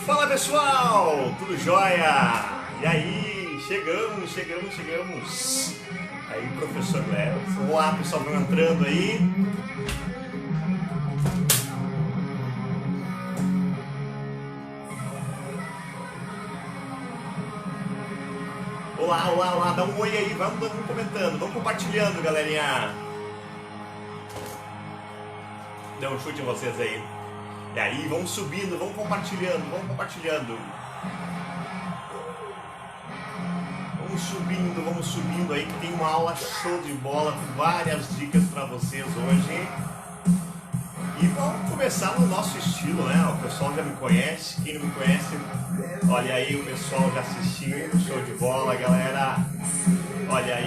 Fala pessoal, tudo jóia? E aí, chegamos. Aí, professor Léo, vamos lá, pessoal, vão entrando aí. Olá, dá um oi aí, vamos comentando, vamos compartilhando, galerinha. Dá um chute em vocês aí. E aí, vamos subindo, vamos compartilhando. Vamos subindo aí, que tem uma aula show de bola com várias dicas para vocês hoje. E vamos começar no nosso estilo, né? O pessoal já me conhece, quem não me conhece, olha aí o pessoal já assistindo, show de bola, galera. Olha aí.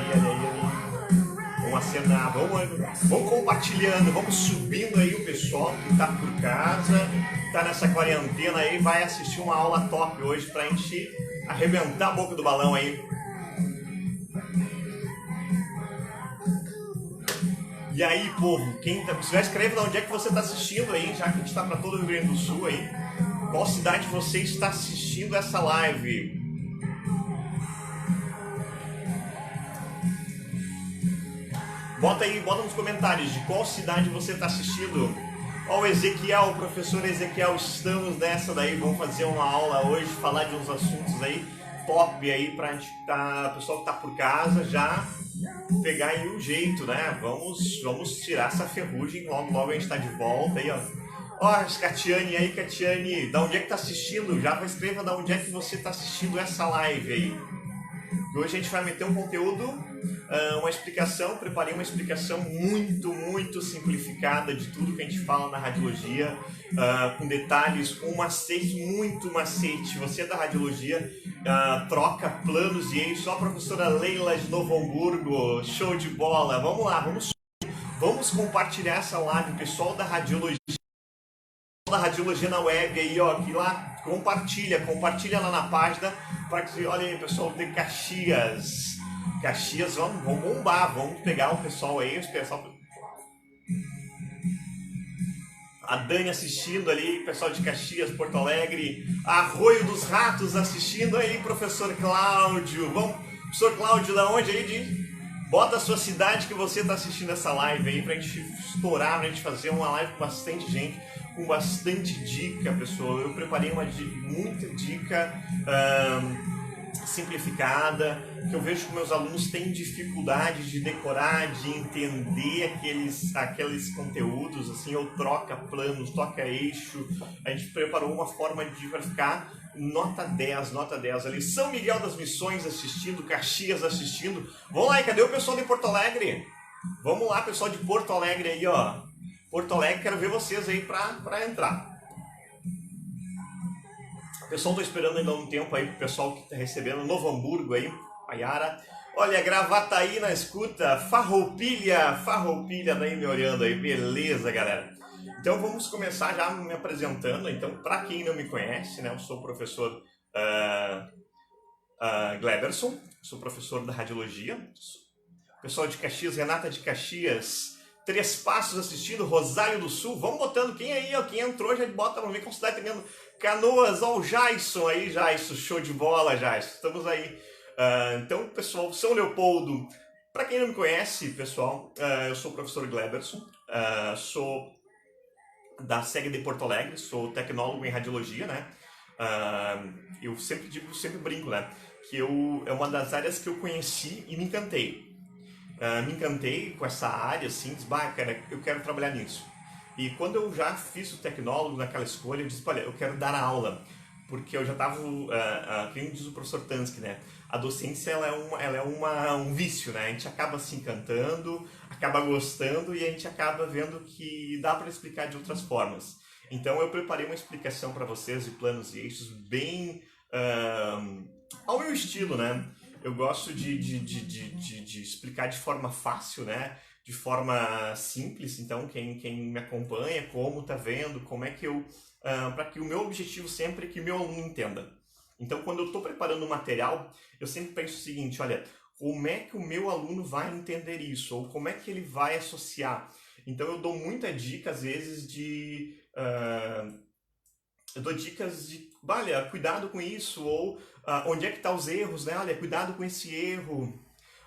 Vamos acenar, vamos compartilhando, vamos subindo aí o pessoal que tá por casa, tá nessa quarentena aí, vai assistir uma aula top hoje pra gente arrebentar a boca do balão aí. E aí, povo, se já escreve de onde é que você está assistindo aí, já que a gente está para todo o Rio Grande do Sul aí. Qual cidade você está assistindo essa live? Bota nos comentários de qual cidade você está assistindo. Ó, o Ezequiel, o professor Ezequiel, estamos nessa daí, vamos fazer uma aula hoje, falar de uns assuntos aí top aí pra gente o pessoal que tá por casa já pegar aí o jeito, né? Vamos tirar essa ferrugem, logo a gente tá de volta aí, ó. Ó, Catiane aí, da onde é que tá assistindo? Já escreva da onde é que você tá assistindo essa live aí. E hoje a gente vai meter um conteúdo, preparei uma explicação muito simplificada de tudo que a gente fala na radiologia, com detalhes, com muito macete. Você é da radiologia, troca planos e eixos, só a professora Leila de Novo Hamburgo, show de bola. Vamos lá, vamos compartilhar essa live, pessoal da radiologia na web aí, ó, que lá compartilha lá na página, para que, olha aí, pessoal de Caxias, vamos bombar, vamos pegar o pessoal aí, a Dani assistindo ali, pessoal de Caxias, Porto Alegre, Arroio dos Ratos assistindo aí, professor Cláudio, professor Cláudio, da onde aí? Bota a sua cidade que você está assistindo essa live aí, pra gente estourar, pra gente fazer uma live com bastante gente, com bastante dica, pessoal. Eu preparei muita dica simplificada, que eu vejo que meus alunos têm dificuldade de decorar, de entender aqueles conteúdos, assim, ou troca planos, troca eixo. A gente preparou uma forma de verificar nota 10 ali. São Miguel das Missões assistindo, Caxias assistindo. Vamos lá, e cadê o pessoal de Porto Alegre? Vamos lá, pessoal de Porto Alegre aí, ó. Porto Alegre, quero ver vocês aí pra entrar. Pessoal, tô esperando ainda um tempo aí pro pessoal que tá recebendo Novo Hamburgo aí, Maiara. Olha, Gravataí na escuta, Farroupilha daí me olhando aí, beleza, galera. Então vamos começar já me apresentando. Então, para quem não me conhece, né, eu sou o professor Gleberson, sou professor da radiologia. Pessoal de Caxias, Renata de Caxias, Três Passos assistindo, Rosário do Sul, vamos botando quem aí, ó, quem entrou já bota, vamos ver qual cidade tá ganhando. Canoas, ó, o Jaison aí, Jaison, show de bola, Jaison, estamos aí. Então, pessoal, São Leopoldo, para quem não me conhece, pessoal, eu sou o professor Gleberson, sou da SEG de Porto Alegre, sou tecnólogo em radiologia, né? Eu sempre brinco, né? Que é uma das áreas que eu conheci e me encantei. Me encantei com essa área, assim, disse, cara, eu quero trabalhar nisso. E quando eu já fiz o tecnólogo naquela escolha, eu disse, olha, eu quero dar aula, porque eu já estava, quem diz o professor Tansky, né? A docência ela é um vício, né? A gente acaba se encantando, acaba gostando e a gente acaba vendo que dá para explicar de outras formas. Então eu preparei uma explicação para vocês de planos e eixos bem ao meu estilo, né? Eu gosto de explicar de forma fácil, né? De forma simples. Então, quem me acompanha, como tá vendo, como é que para que o meu objetivo sempre é que o meu aluno entenda. Então, quando eu estou preparando o material, eu sempre penso o seguinte, olha, como é que o meu aluno vai entender isso? Ou como é que ele vai associar? Então, eu dou muita dica, às vezes, eu dou dicas de, olha, cuidado com isso, ou onde é que estão os erros, né? Olha, cuidado com esse erro.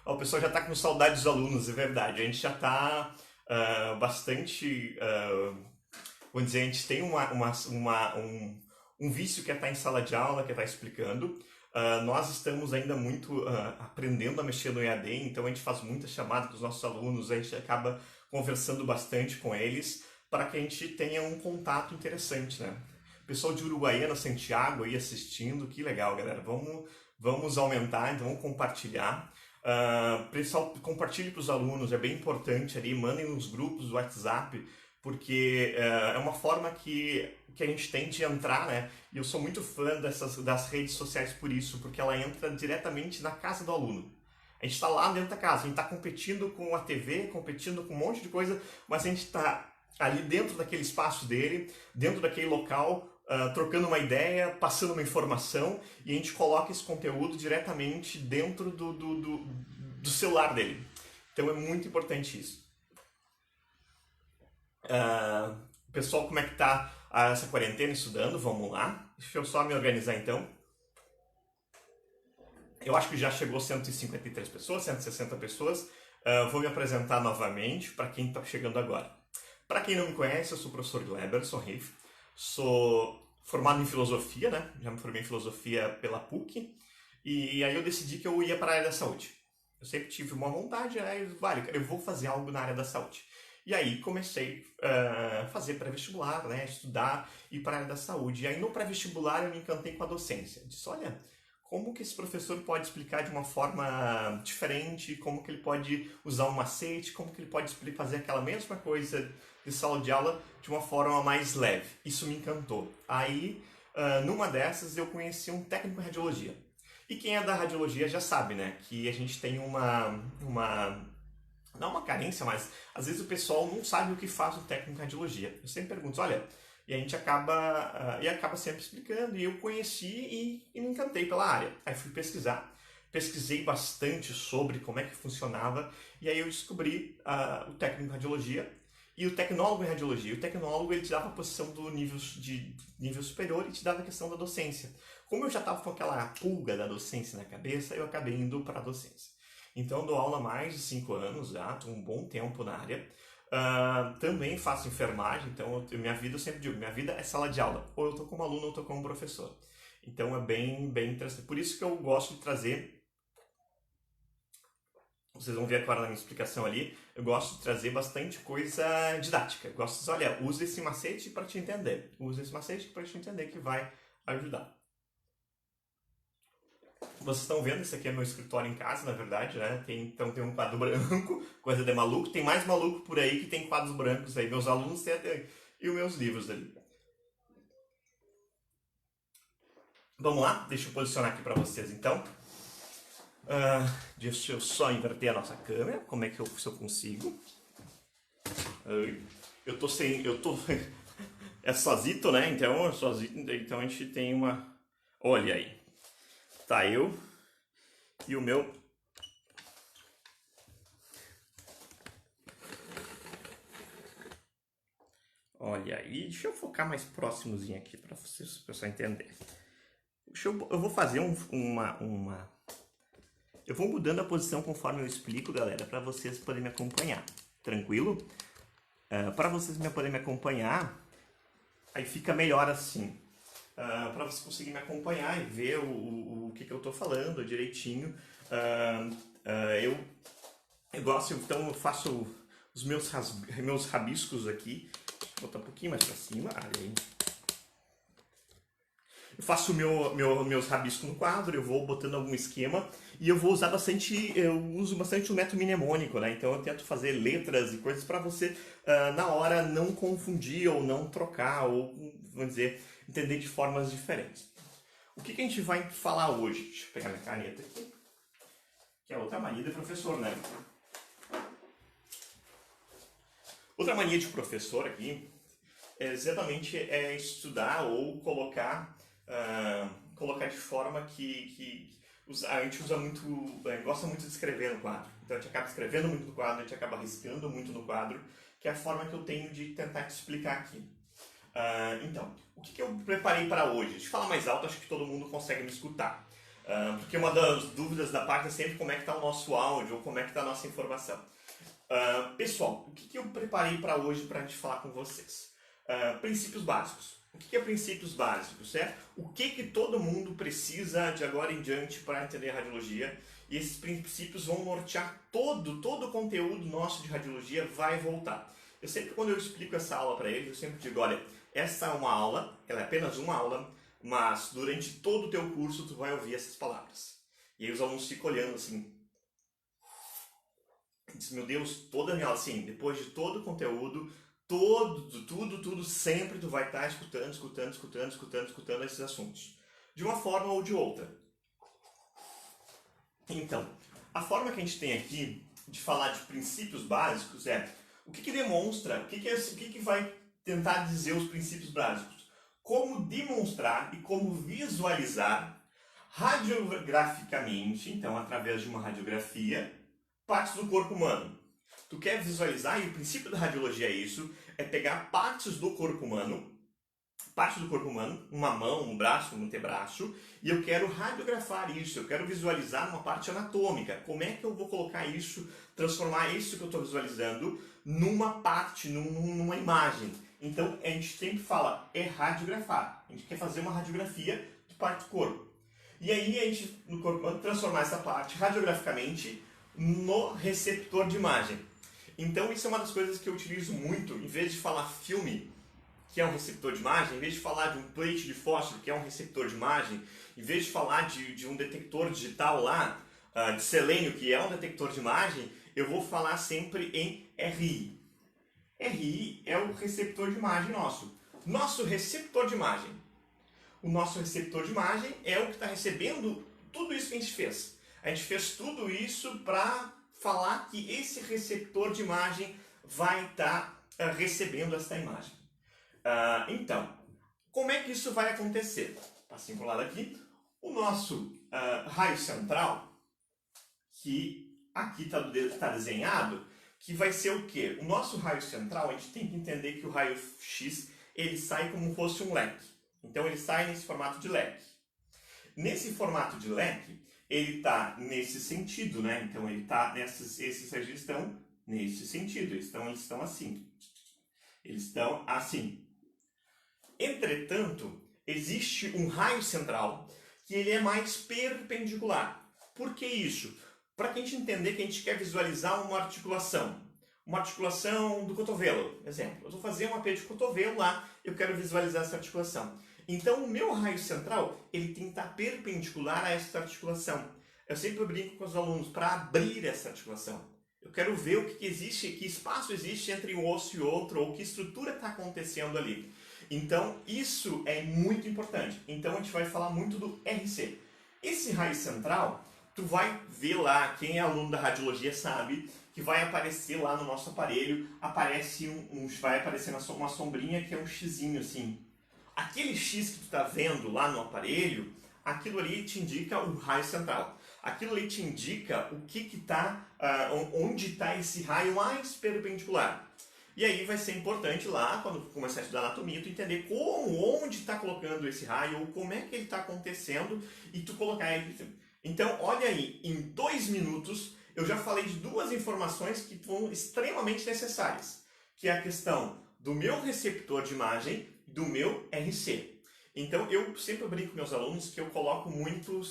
Ó, o pessoal já está com saudade dos alunos, é verdade. A gente já está bastante, vamos dizer, a gente tem um vício que é estar em sala de aula, que é estar explicando. Nós estamos ainda muito aprendendo a mexer no EAD, então a gente faz muitas chamadas com os nossos alunos, a gente acaba conversando bastante com eles para que a gente tenha um contato interessante, né? Pessoal de Uruguaiana, Santiago aí assistindo, que legal, galera. Vamos aumentar, então vamos compartilhar. Pessoal, compartilhe para os alunos, é bem importante ali, mandem nos grupos do WhatsApp, porque é uma forma que a gente tem de entrar, né? E eu sou muito fã das redes sociais por isso, porque ela entra diretamente na casa do aluno. A gente está lá dentro da casa, a gente está competindo com a TV, competindo com um monte de coisa, mas a gente está ali dentro daquele espaço dele, dentro daquele local, trocando uma ideia, passando uma informação, e a gente coloca esse conteúdo diretamente dentro do celular dele. Então é muito importante isso. Pessoal, como é que tá essa quarentena estudando? Vamos lá. Deixa eu só me organizar então. Eu acho que já chegou 153 pessoas, 160 pessoas. Vou me apresentar novamente para quem está chegando agora. Para quem não me conhece, eu sou o professor Gleberson Riff. Sou formado em filosofia, né? Já me formei em filosofia pela PUC. E aí eu decidi que eu ia para a área da saúde. Eu sempre tive uma vontade, aí eu vou fazer algo na área da saúde. E aí comecei a fazer pré-vestibular, né? Estudar e ir para a área da saúde. E aí no pré-vestibular eu me encantei com a docência. Eu disse, olha, como que esse professor pode explicar de uma forma diferente, como que ele pode usar um macete, como que ele pode fazer aquela mesma coisa de sala de aula de uma forma mais leve. Isso me encantou. Aí, numa dessas, eu conheci um técnico em radiologia. E quem é da radiologia já sabe, né, que a gente tem não uma carência, mas às vezes o pessoal não sabe o que faz um técnico em radiologia. Eu sempre pergunto, olha, e a gente acaba sempre explicando, e eu conheci e me encantei pela área. Aí fui pesquisei bastante sobre como é que funcionava, e aí eu descobri o técnico em radiologia e o tecnólogo em radiologia. O tecnólogo, ele te dava a posição do nível superior e te dava a questão da docência. Como eu já estava com aquela pulga da docência na cabeça, eu acabei indo para a docência. Então eu dou aula há mais de 5 anos já, estou um bom tempo na área. Também faço enfermagem, então minha vida, eu sempre digo, minha vida é sala de aula. Ou eu estou como aluno ou eu estou como professor. Então é bem interessante. Por isso que eu gosto de trazer, vocês vão ver agora na minha explicação ali, eu gosto de trazer bastante coisa didática. Eu gosto de dizer, olha, usa esse macete para te entender. Usa esse macete para te entender, que vai ajudar. Vocês estão vendo, esse aqui é meu escritório em casa, na verdade, né? Então tem um quadro branco, coisa de maluco. Tem mais maluco por aí que tem quadros brancos aí. Meus alunos têm até, e os meus livros ali. Vamos lá? Deixa eu posicionar aqui para vocês, então. Deixa eu só inverter a nossa câmera. Como é que se eu consigo? Eu tô sem... É sozito, né? Então a gente tem uma... Olha aí. Tá eu e o meu... Olha aí. Deixa eu focar mais próximozinho aqui para vocês, o pessoal entender. Eu vou fazer Eu vou mudando a posição conforme eu explico, galera, para vocês poderem me acompanhar. Tranquilo? Para vocês poderem me acompanhar, aí fica melhor assim. Para vocês conseguirem me acompanhar e ver o que eu estou falando direitinho. Eu gosto, então eu faço os meus rabiscos aqui. Vou botar um pouquinho mais para cima. Aí. Eu faço meus rabiscos no quadro, eu vou botando algum esquema e eu uso bastante o método mnemônico, né? Então eu tento fazer letras e coisas para você, na hora, não confundir ou não trocar, ou, vamos dizer, entender de formas diferentes. O que a gente vai falar hoje? Deixa eu pegar minha caneta aqui, que é outra mania de professor, né? Outra mania de professor aqui é exatamente estudar ou colocar de forma que a gente usa muito, gosta muito de escrever no quadro. Então a gente acaba escrevendo muito no quadro, a gente acaba riscando muito no quadro, que é a forma que eu tenho de tentar te explicar aqui. Então, o que eu preparei para hoje? Deixa eu falar mais alto, acho que todo mundo consegue me escutar. Porque uma das dúvidas da parte é sempre como é que está o nosso áudio ou como é que está a nossa informação. Pessoal, o que eu preparei para hoje para a gente falar com vocês? Princípios básicos. O que é princípios básicos? O que todo mundo precisa de agora em diante para entender a radiologia? E esses princípios vão nortear todo o conteúdo nosso de radiologia vai voltar. Eu sempre, quando eu explico essa aula para eles, eu sempre digo, olha, essa é uma aula, ela é apenas uma aula, mas durante todo o teu curso tu vai ouvir essas palavras. E aí os alunos ficam olhando assim, diz, meu Deus, toda a minha aula, assim, depois de todo o conteúdo, tudo, sempre tu vai estar escutando esses assuntos. De uma forma ou de outra. Então, a forma que a gente tem aqui de falar de princípios básicos é o que demonstra, o que vai tentar dizer os princípios básicos. Como demonstrar e como visualizar radiograficamente, então através de uma radiografia, partes do corpo humano. Tu quer visualizar, e o princípio da radiologia é isso, é pegar partes do corpo humano, uma mão, um braço, um antebraço, e eu quero radiografar isso, eu quero visualizar uma parte anatômica. Como é que eu vou colocar isso, transformar isso que eu estou visualizando numa parte, numa imagem? Então, a gente sempre fala, é radiografar. A gente quer fazer uma radiografia de parte do corpo. E aí, a gente, no corpo humano, transformar essa parte radiograficamente no receptor de imagem. Então, isso é uma das coisas que eu utilizo muito, em vez de falar filme, que é um receptor de imagem, em vez de falar de um plate de fósforo, que é um receptor de imagem, em vez de falar de um detector digital lá, de selênio, que é um detector de imagem, eu vou falar sempre em RI. RI é o receptor de imagem nosso. Nosso receptor de imagem. O nosso receptor de imagem é o que está recebendo tudo isso que a gente fez. A gente fez tudo isso para falar que esse receptor de imagem vai estar recebendo essa imagem. Então, como é que isso vai acontecer? Assim pro lado aqui, o nosso raio central, que aqui está desenhado, que vai ser o quê? O nosso raio central, a gente tem que entender que o raio X, ele sai como se fosse um leque. Então ele sai nesse formato de leque. Nesse formato de leque, ele está nesse sentido, né? Então ele está esses raios estão nesse sentido, eles estão assim. Eles estão assim. Entretanto, existe um raio central que ele é mais perpendicular. Por que isso? Para que a gente entender que a gente quer visualizar uma articulação do cotovelo, exemplo. Eu vou fazer um AP de cotovelo lá, eu quero visualizar essa articulação. Então, o meu raio central, ele tem que estar perpendicular a essa articulação. Eu sempre brinco com os alunos para abrir essa articulação. Eu quero ver o que existe, que espaço existe entre um osso e outro, ou que estrutura está acontecendo ali. Então, isso é muito importante. Então, a gente vai falar muito do RC. Esse raio central, tu vai ver lá, quem é aluno da radiologia sabe, que vai aparecer lá no nosso aparelho, vai aparecer uma sombrinha que é um xizinho assim. Aquele X que tu está vendo lá no aparelho, aquilo ali te indica o raio central. Aquilo ali te indica o que está, onde está esse raio mais perpendicular. E aí vai ser importante lá, quando começar a estudar anatomia, tu entender onde está colocando esse raio, ou como é que ele está acontecendo, e tu colocar ele. Então, olha aí, em 2 minutos, eu já falei de 2 informações que são extremamente necessárias, que é a questão do meu receptor de imagem e do meu RC. Então, eu sempre brinco com meus alunos que eu coloco muito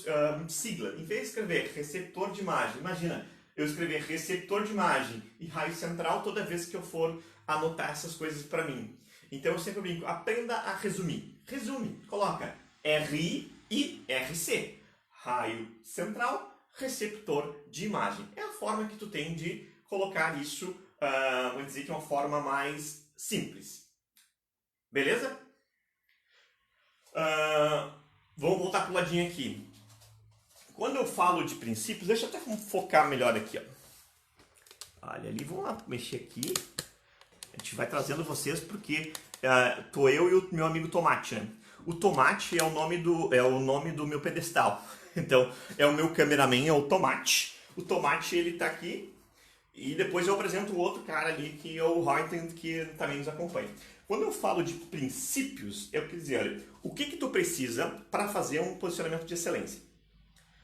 sigla. Em vez de escrever receptor de imagem, imagina, eu escrever receptor de imagem e raio central toda vez que eu for anotar essas coisas para mim. Então eu sempre brinco, aprenda a resumir. Resume, coloca RI e RC. Raio central, receptor de imagem. É a forma que tu tem de colocar isso, vamos dizer que é uma forma mais simples. Beleza? Vamos voltar para o ladinho aqui. Quando eu falo de princípios, deixa eu até focar melhor aqui. Ó. Olha ali, vamos lá mexer aqui. A gente vai trazendo vocês porque tô eu e o meu amigo Tomate, né? O Tomate é o nome do meu pedestal. Então, é o meu cameraman, é o Tomate. O Tomate, ele tá aqui. E depois eu apresento o outro cara ali, que é o Reutemann, que também nos acompanha. Quando eu falo de princípios, eu quero dizer, olha, o que tu precisa para fazer um posicionamento de excelência?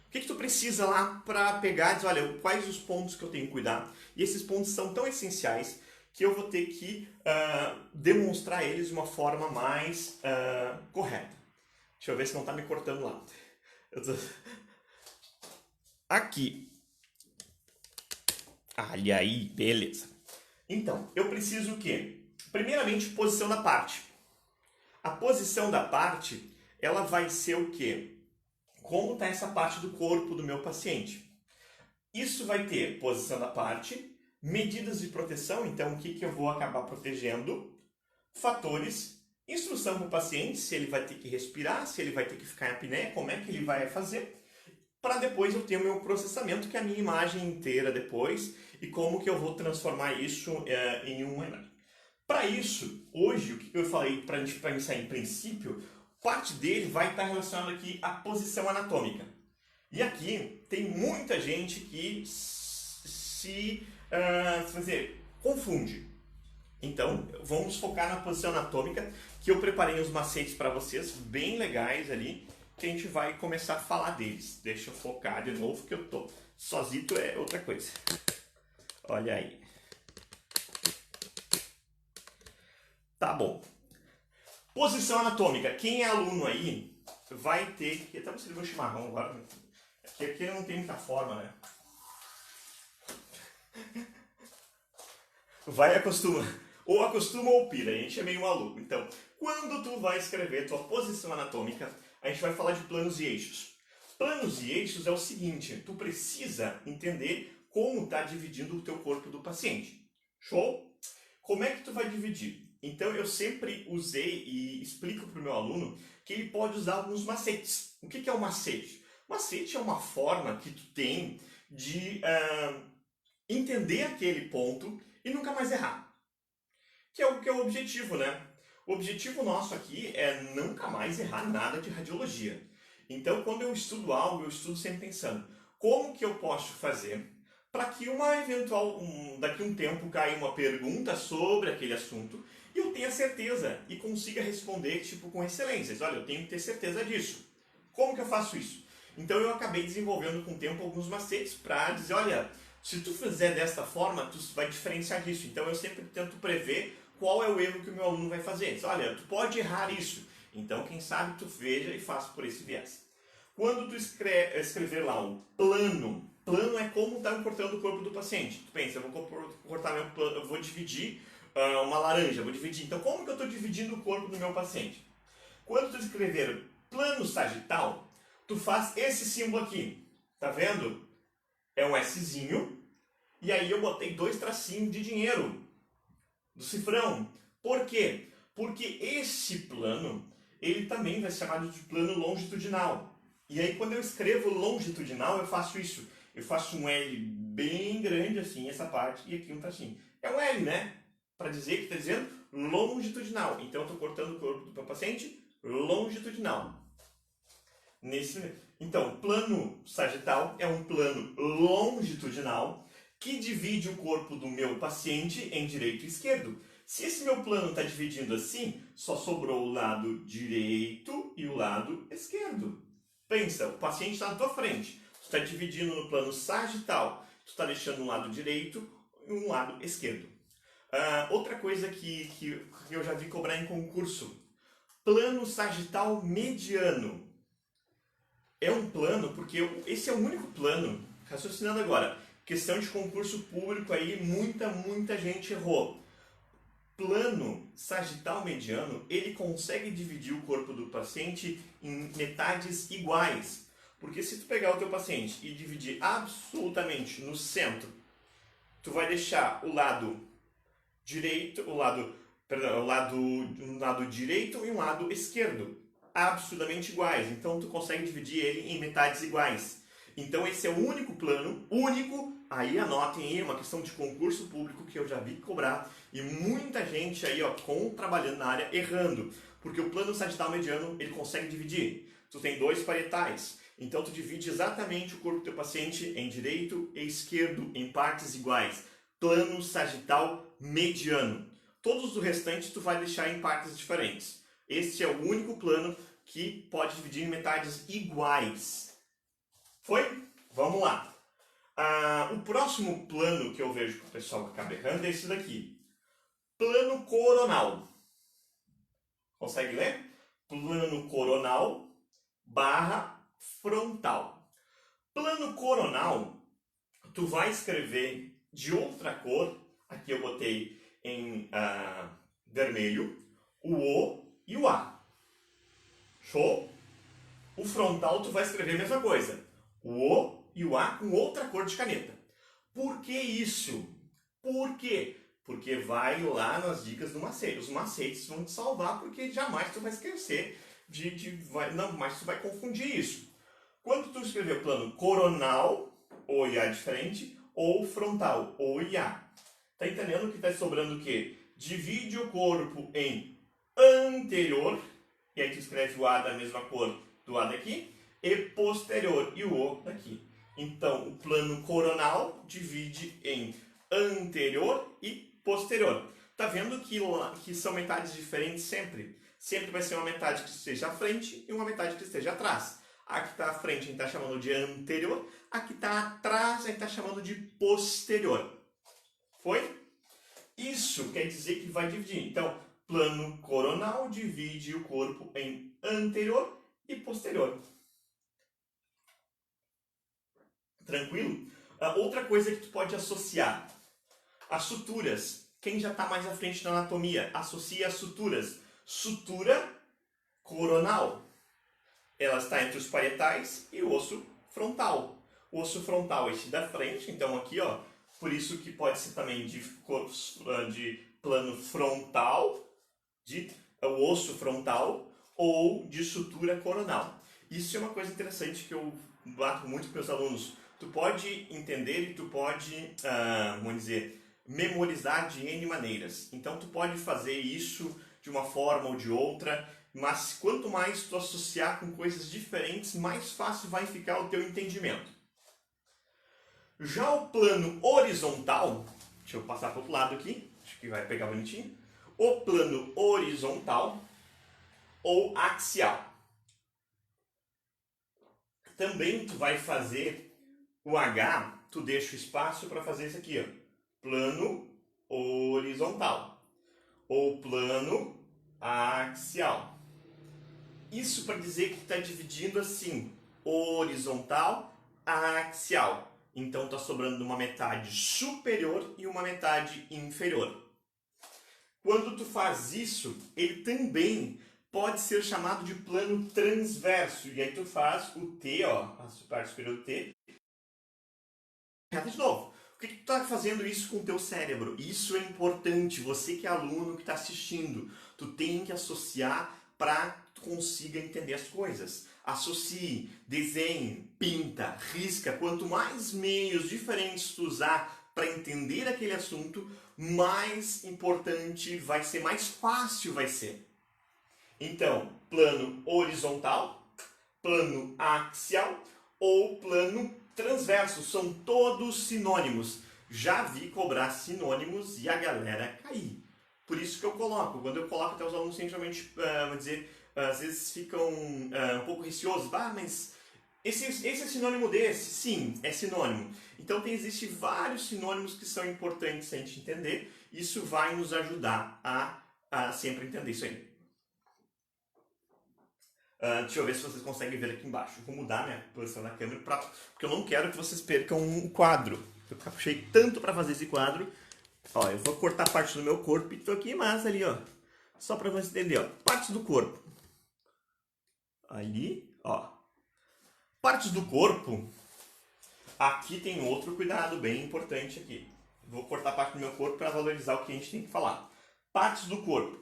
O que tu precisa lá para pegar e dizer, olha, quais os pontos que eu tenho que cuidar? E esses pontos são tão essenciais que eu vou ter que demonstrar eles de uma forma mais correta. Deixa eu ver se não está me cortando lá. Aqui. Olha aí, beleza. Então, eu preciso o quê? Primeiramente, posição da parte. A posição da parte, ela vai ser o quê? Como está essa parte do corpo do meu paciente. Isso vai ter posição da parte, medidas de proteção, então o que eu vou acabar protegendo, fatores, instrução para o paciente, se ele vai ter que respirar, se ele vai ter que ficar em apneia, como é que ele vai fazer, para depois eu ter o meu processamento, que é a minha imagem inteira depois, e como que eu vou transformar isso em uma imagem. Para isso, hoje, o que eu falei para iniciar em princípio, parte dele vai estar relacionado aqui à posição anatômica. E aqui tem muita gente que se confunde. Então, vamos focar na posição anatômica, que eu preparei uns macetes para vocês, bem legais ali, que a gente vai começar a falar deles. Deixa eu focar de novo, que eu tô sozito é outra coisa. Olha aí. Tá bom. Posição anatômica. Quem é aluno aí vai ter... Até você deu um chimarrão agora. Aqui não tem muita forma, né? Vai acostuma. Ou acostuma ou pira. A gente é meio maluco. Então, quando tu vai escrever tua posição anatômica, a gente vai falar de planos e eixos. Planos e eixos é o seguinte. Tu precisa entender como está dividindo o teu corpo do paciente. Show? Como é que tu vai dividir? Então, eu sempre usei e explico para o meu aluno que ele pode usar alguns macetes. O que é um macete? Macete é uma forma que tu tem de entender aquele ponto e nunca mais errar. Que é o objetivo, né? O objetivo nosso aqui é nunca mais errar nada de radiologia. Então, quando eu estudo algo, eu estudo sempre pensando como que eu posso fazer para que daqui a um tempo caia uma pergunta sobre aquele assunto e eu tenha certeza e consiga responder com excelência. Olha, eu tenho que ter certeza disso. Como que eu faço isso? Então eu acabei desenvolvendo com o tempo alguns macetes para dizer, olha, se tu fizer desta forma, tu vai diferenciar disso. Então eu sempre tento prever qual é o erro que o meu aluno vai fazer. Diz, olha, tu pode errar isso. Então quem sabe tu veja e faça por esse viés. Quando tu escrever lá um plano é como está cortando o corpo do paciente. Tu pensa, eu vou cortar meu plano, eu vou dividir uma laranja, vou dividir. Então como que eu estou dividindo o corpo do meu paciente? Quando tu escrever plano sagital, tu faz esse símbolo aqui, tá vendo? É um Szinho, e aí eu botei 2 tracinhos de dinheiro, do cifrão. Por quê? Porque esse plano, ele também vai ser chamado de plano longitudinal. E aí quando eu escrevo longitudinal, eu faço isso. Eu faço um L bem grande assim, essa parte, e aqui um tracinho. É um L, né? Para dizer que está dizendo longitudinal. Então eu estou cortando o corpo do meu paciente longitudinal. Então, plano sagital é um plano longitudinal que divide o corpo do meu paciente em direito e esquerdo. Se esse meu plano está dividindo assim, só sobrou o lado direito e o lado esquerdo. Pensa, o paciente está na tua frente. Tu está dividindo no plano sagital. Tu está deixando um lado direito e um lado esquerdo. Outra coisa que eu já vi cobrar em concurso. Plano sagital mediano. É um plano, porque esse é o único plano, raciocinando agora, questão de concurso público aí, muita gente errou. Plano sagital mediano, ele consegue dividir o corpo do paciente em metades iguais. Porque se tu pegar o teu paciente e dividir absolutamente no centro, tu vai deixar o lado direito, um lado direito e um lado esquerdo absolutamente iguais. Então tu consegue dividir ele em metades iguais. Então esse é o único plano, aí anotem aí, é uma questão de concurso público que eu já vi cobrar e muita gente aí, trabalhando na área, errando. Porque o plano sagital mediano, ele consegue dividir. Tu tem 2 parietais, então tu divide exatamente o corpo do teu paciente em direito e esquerdo, em partes iguais. Plano sagital mediano. Todos os restantes tu vai deixar em partes diferentes. Este é o único plano que pode dividir em metades iguais. Foi? Vamos lá. O próximo plano que eu vejo que o pessoal acaba errando é esse daqui. Plano coronal. Consegue ler? Plano coronal barra frontal. Plano coronal, tu vai escrever de outra cor. Aqui eu botei em vermelho o O e o A. Show? O frontal tu vai escrever a mesma coisa. O O e o A com outra cor de caneta. Por que isso? Por quê? Porque vai lá nas dicas do macete. Os macetes vão te salvar, porque jamais tu vai esquecer não, mas tu vai confundir isso. Quando tu escrever plano coronal, O e A de frente, ou frontal, O e A. Tá entendendo que tá sobrando o quê? Divide o corpo em anterior, e aí tu escreve o A da mesma cor do A daqui, e posterior, e o O daqui. Então, o plano coronal divide em anterior e posterior. Tá vendo que são metades diferentes sempre? Sempre vai ser uma metade que esteja à frente e uma metade que esteja atrás. A que está à frente a gente está chamando de anterior, a que está atrás a gente está chamando de posterior. Foi? Isso quer dizer que vai dividir. Então, plano coronal divide o corpo em anterior e posterior. Tranquilo? Outra coisa que tu pode associar. As suturas. Quem já está mais à frente na anatomia, associa as suturas. Sutura coronal. Ela está entre os parietais e o osso frontal. O osso frontal é este da frente, então aqui, ó, por isso que pode ser também de plano frontal, o osso frontal, ou de sutura coronal. Isso é uma coisa interessante que eu bato muito com meus alunos. Tu pode entender e tu pode, vamos dizer, memorizar de N maneiras. Então tu pode fazer isso de uma forma ou de outra, mas quanto mais tu associar com coisas diferentes, mais fácil vai ficar o teu entendimento. Já o plano horizontal, deixa eu passar para o outro lado aqui, acho que vai pegar bonitinho. O plano horizontal ou axial. Também tu vai fazer o H, tu deixa o espaço para fazer isso aqui, ó. Plano horizontal ou plano axial. Isso para dizer que está dividindo assim, horizontal, axial. Então está sobrando uma metade superior e uma metade inferior. Quando tu faz isso, ele também pode ser chamado de plano transverso. E aí tu faz o T, ó, a parte superior do T. De novo. Por que tu está fazendo isso com o teu cérebro? Isso é importante. Você que é aluno, que está assistindo, tu tem que associar para que tu consiga entender as coisas. Associe, desenhe, pinta, risca. Quanto mais meios diferentes tu usar para entender aquele assunto, mais importante vai ser, mais fácil vai ser. Então, plano horizontal, plano axial ou plano transverso, são todos sinônimos. Já vi cobrar sinônimos e a galera cair. Por isso que eu coloco. Quando eu coloco, até os alunos geralmente, vou dizer, às vezes ficam um pouco receosos. Mas esse é sinônimo desse? Sim, é sinônimo. Então existem vários sinônimos que são importantes a gente entender. Isso vai nos ajudar a sempre entender isso aí. Deixa eu ver se vocês conseguem ver aqui embaixo. Eu vou mudar minha posição na câmera porque eu não quero que vocês percam o quadro. Eu caprichei tanto para fazer esse quadro. Ó, eu vou cortar parte do meu corpo e tô aqui, mas ali, ó. Só para você entender, ó. Partes do corpo. Ali, ó. Partes do corpo. Aqui tem outro cuidado bem importante aqui. Vou cortar parte do meu corpo para valorizar o que a gente tem que falar. Partes do corpo.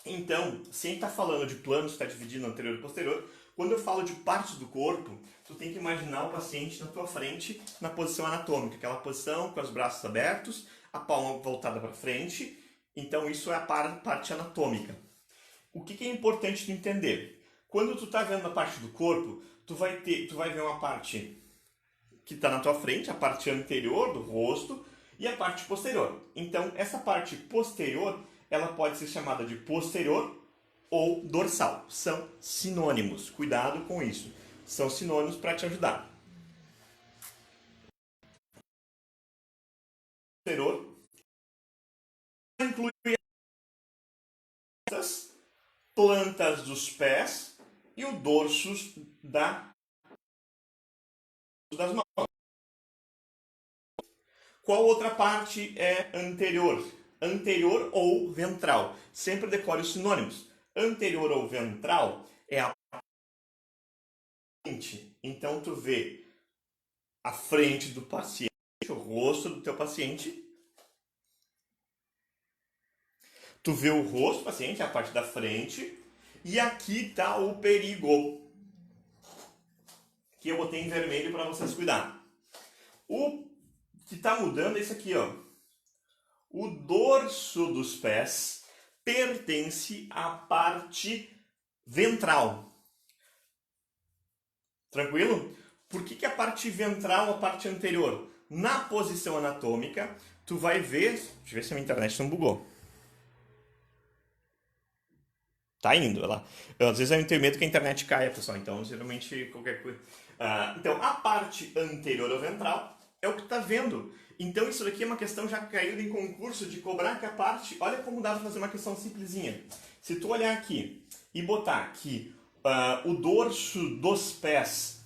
Então, se a gente está falando de planos, está dividindo anterior e posterior, quando eu falo de partes do corpo, tu tem que imaginar o paciente na tua frente, na posição anatômica, aquela posição com os braços abertos, a palma voltada para frente. Então, isso é a parte anatômica. O que é importante tu entender? Quando tu está vendo a parte do corpo, tu vai ver uma parte que está na tua frente, a parte anterior do rosto, e a parte posterior. Então, essa parte posterior ela pode ser chamada de posterior ou dorsal. São sinônimos. Cuidado com isso. São sinônimos para te ajudar. Posterior inclui as plantas dos pés e o dorso das mãos. Qual outra parte é anterior? Anterior ou ventral. Sempre decore os sinônimos. Anterior ou ventral é a frente. Então tu vê a frente do paciente, o rosto do teu paciente. Tu vê o rosto do paciente, a parte da frente. E aqui está o perigo, que eu botei em vermelho para vocês cuidar. O que está mudando é isso aqui, ó. O dorso dos pés pertence à parte ventral. Tranquilo? Por que a parte ventral é a parte anterior? Na posição anatômica, tu vai ver... Deixa eu ver se a minha internet não bugou. Tá indo, olha lá. Às vezes eu tenho medo que a internet caia, pessoal. Então, geralmente, qualquer coisa... então, a parte anterior ao ventral é o que tá vendo. Então, isso daqui é uma questão já caída em concurso de cobrar que a parte... Olha como dá pra fazer uma questão simplesinha. Se tu olhar aqui e botar que o dorso dos pés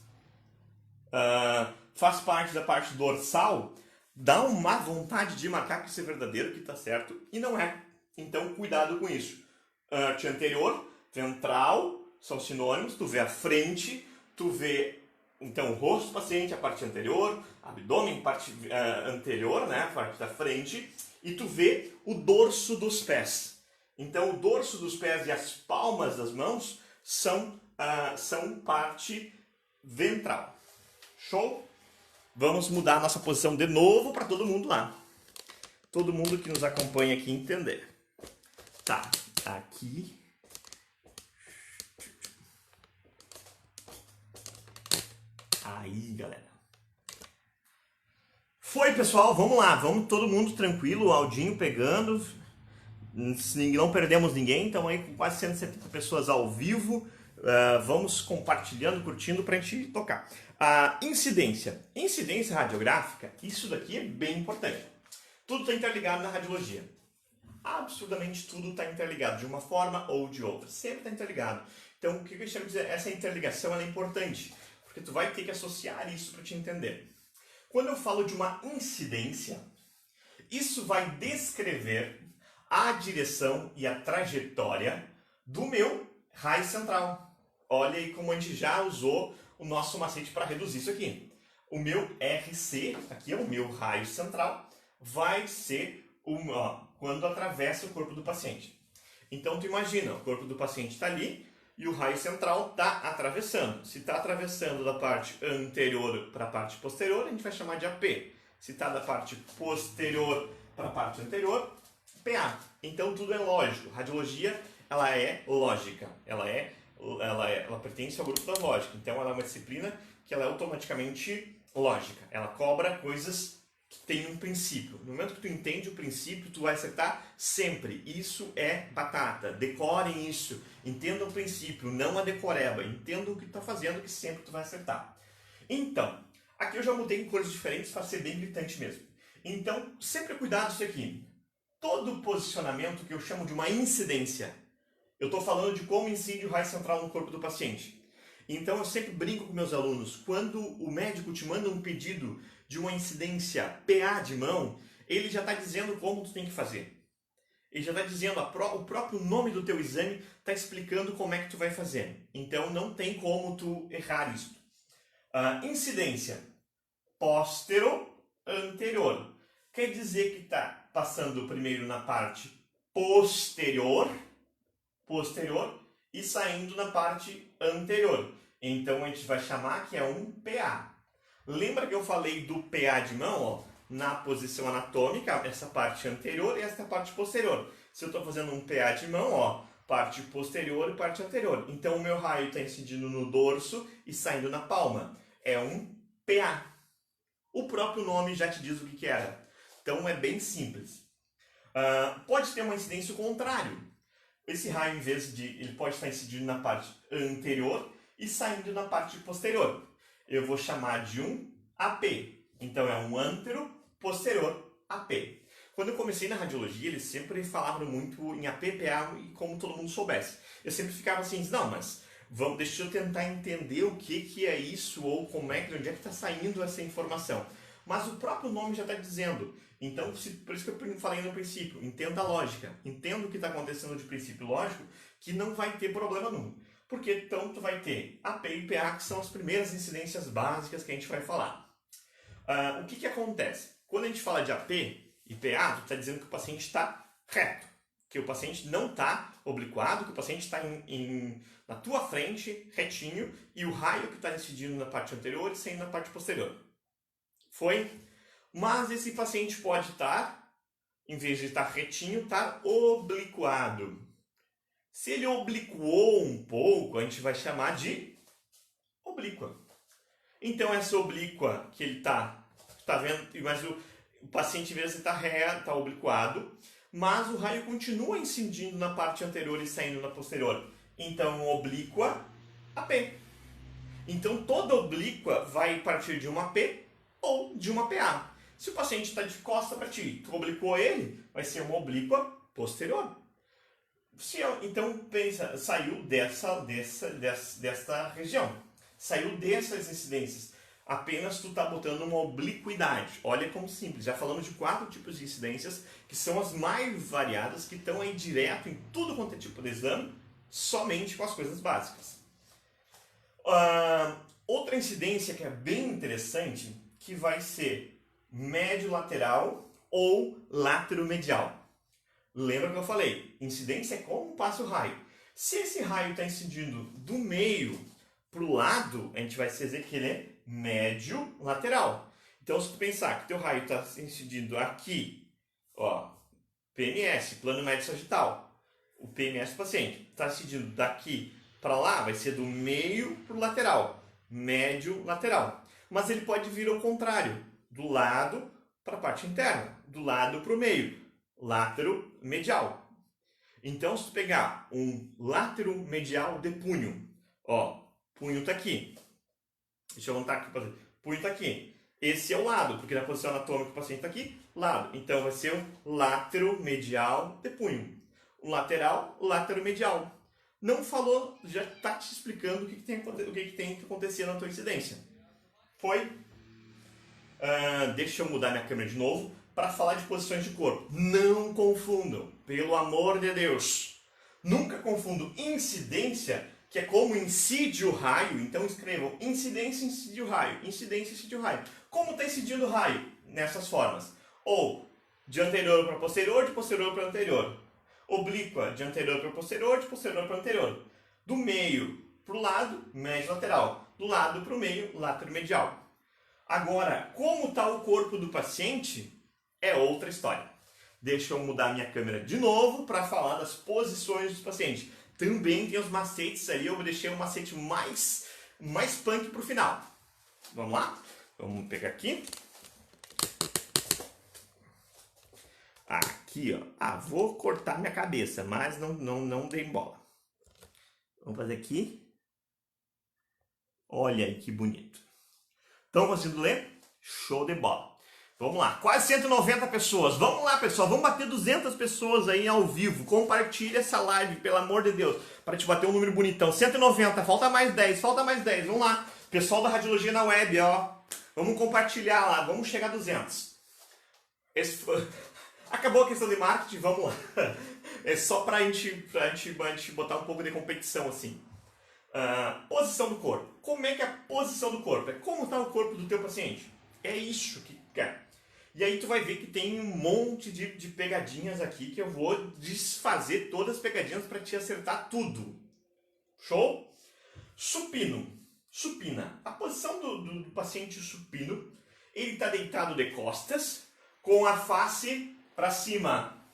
faz parte da parte dorsal, dá uma vontade de marcar que isso é verdadeiro, que tá certo, e não é. Então, cuidado com isso. Parte anterior, ventral, são sinônimos. Tu vê a frente, tu vê então o rosto do paciente, a parte anterior, abdômen, parte anterior, né, a parte da frente, e tu vê o dorso dos pés. Então o dorso dos pés e as palmas das mãos são parte ventral. Show? Vamos mudar a nossa posição de novo para todo mundo lá. Todo mundo que nos acompanha aqui entender. Tá. Aqui. Aí, galera. Foi, pessoal. Vamos lá. Vamos todo mundo tranquilo. O Aldinho pegando. Não perdemos ninguém. Estamos aí com quase 170 pessoas ao vivo. Vamos compartilhando, curtindo para a gente tocar. Incidência. Incidência radiográfica. Isso daqui é bem importante. Tudo está interligado na radiologia. Absurdamente tudo está interligado, de uma forma ou de outra. Sempre está interligado. Então, o que eu chamo de dizer? Essa interligação é importante, porque tu vai ter que associar isso para te entender. Quando eu falo de uma incidência, isso vai descrever a direção e a trajetória do meu raio central. Olha aí como a gente já usou o nosso macete para reduzir isso aqui. O meu RC, aqui é o meu raio central, vai ser quando atravessa o corpo do paciente. Então tu imagina, o corpo do paciente está ali e o raio central está atravessando. Se está atravessando da parte anterior para a parte posterior, a gente vai chamar de AP. Se está da parte posterior para a parte anterior, PA. Então tudo é lógico. Radiologia, ela é lógica. Ela pertence ao grupo da lógica. Então ela é uma disciplina que ela é automaticamente lógica. Ela cobra coisas que têm um princípio. No momento que tu entende o princípio, tu vai acertar sempre. Isso é batata. Decorem isso. Entenda o princípio, não a decoreba. Entenda o que tu está fazendo, que sempre tu vai acertar. Então, aqui eu já mudei em cores diferentes para ser bem gritante mesmo. Então, sempre cuidado isso aqui. Todo posicionamento que eu chamo de uma incidência, eu estou falando de como incide o raio central no corpo do paciente. Então eu sempre brinco com meus alunos, quando o médico te manda um pedido de uma incidência PA de mão, ele já está dizendo como tu tem que fazer. Ele já está dizendo, o próprio nome do teu exame está explicando como é que tu vai fazer. Então não tem como tu errar isso. Incidência póstero-anterior. Quer dizer que está passando primeiro na parte posterior e saindo na parte anterior. Então a gente vai chamar que é um PA. Lembra que eu falei do PA de mão? Ó, na posição anatômica, essa parte anterior e essa parte posterior. Se eu estou fazendo um PA de mão, ó, parte posterior e parte anterior. Então o meu raio está incidindo no dorso e saindo na palma. É um PA. O próprio nome já te diz o que era. Então é bem simples. Pode ter uma incidência contrário. Esse raio, em vez de... ele pode estar incidindo na parte anterior e saindo na parte posterior. Eu vou chamar de um AP. Então é um antero posterior AP. Quando eu comecei na radiologia, eles sempre falavam muito em AP, PA e como todo mundo soubesse. Eu sempre ficava assim, não, mas deixa eu tentar entender o que é isso ou como é, de onde é que está saindo essa informação. Mas o próprio nome já está dizendo. Então, por isso que eu falei no princípio, entenda a lógica. Entenda o que está acontecendo de princípio lógico, que não vai ter problema nenhum. Porque então tu vai ter AP e PA, que são as primeiras incidências básicas que a gente vai falar. O que acontece? Quando a gente fala de AP e PA, tu está dizendo que o paciente está reto. Que o paciente não está obliquado, que o paciente está na tua frente, retinho, e o raio que está incidindo na parte anterior e saindo na parte posterior. Foi? Mas esse paciente pode estar, em vez de estar retinho, estar obliquado. Se ele obliquou um pouco, a gente vai chamar de oblíqua. Então essa oblíqua que ele está vendo, mas o paciente, em vez de estar reto, está obliquado, mas o raio continua incidindo na parte anterior e saindo na posterior. Então oblíqua, AP. Então toda oblíqua vai partir de uma AP ou de uma PA. Se o paciente está de costa para ti, tu obliquou ele, vai ser uma oblíqua posterior. Então pensa, saiu dessa região, saiu dessas incidências. Apenas tu está botando uma obliquidade. Olha como simples. Já falamos de 4 tipos de incidências que são as mais variadas, que estão aí direto em tudo quanto é tipo de exame, somente com as coisas básicas. Outra incidência que é bem interessante, que vai ser médio lateral ou lateromedial. Lembra que eu falei? Incidência é como passa o raio. Se esse raio está incidindo do meio para o lado, a gente vai dizer que ele é médio lateral. Então, se tu pensar que teu raio está incidindo aqui, ó, PMS, plano médio sagital, o PMS do paciente está incidindo daqui para lá, vai ser do meio para o lateral, médio lateral. Mas ele pode vir ao contrário, do lado para a parte interna, do lado para o meio, lateromedial. Então, se tu pegar um lateromedial de punho, ó, punho está aqui. Deixa eu montar aqui para fazer. Punho está aqui. Esse é o lado, porque na posição anatômica o paciente está aqui, lado. Então vai ser um lateromedial de punho. Um lateral, lateromedial. Não falou, já está te explicando o que tem que acontecer na tua incidência. Foi? Deixa eu mudar minha câmera de novo para falar de posições de corpo. Não confundam, pelo amor de Deus. Nunca confundam incidência, que é como incide o raio. Então escrevam incidência, incide o raio. Incidência, incide o raio. Como está incidindo o raio? Nessas formas. Ou de anterior para posterior, de posterior para anterior. Oblíqua, de anterior para posterior, de posterior para anterior. Do meio para o lado, médio lateral. Do lado para o meio, lateromedial. Agora, como está o corpo do paciente, é outra história. Deixa eu mudar minha câmera de novo para falar das posições dos pacientes. Também tem os macetes ali, eu deixei um macete mais punk para o final. Vamos lá? Vamos pegar aqui. Aqui, ó. Vou cortar minha cabeça, mas não dei bola. Vamos fazer aqui. Olha aí que bonito. Estão conseguindo ler? Show de bola. Vamos lá, quase 190 pessoas. Vamos lá, pessoal, vamos bater 200 pessoas aí ao vivo. Compartilha essa live, pelo amor de Deus, para te bater um número bonitão. 190, falta mais 10, Vamos lá, pessoal da Radiologia na Web, ó. Vamos compartilhar lá, vamos chegar a 200. Acabou a questão de marketing, vamos lá. É só pra gente botar um pouco de competição assim. Posição do corpo. Como é que é a posição do corpo? É como está o corpo do teu paciente. É isso que quer. E aí tu vai ver que tem um monte de pegadinhas aqui que eu vou desfazer todas as pegadinhas para te acertar tudo. Show? Supino. Supina. A posição do paciente supino, ele está deitado de costas, com a face para cima.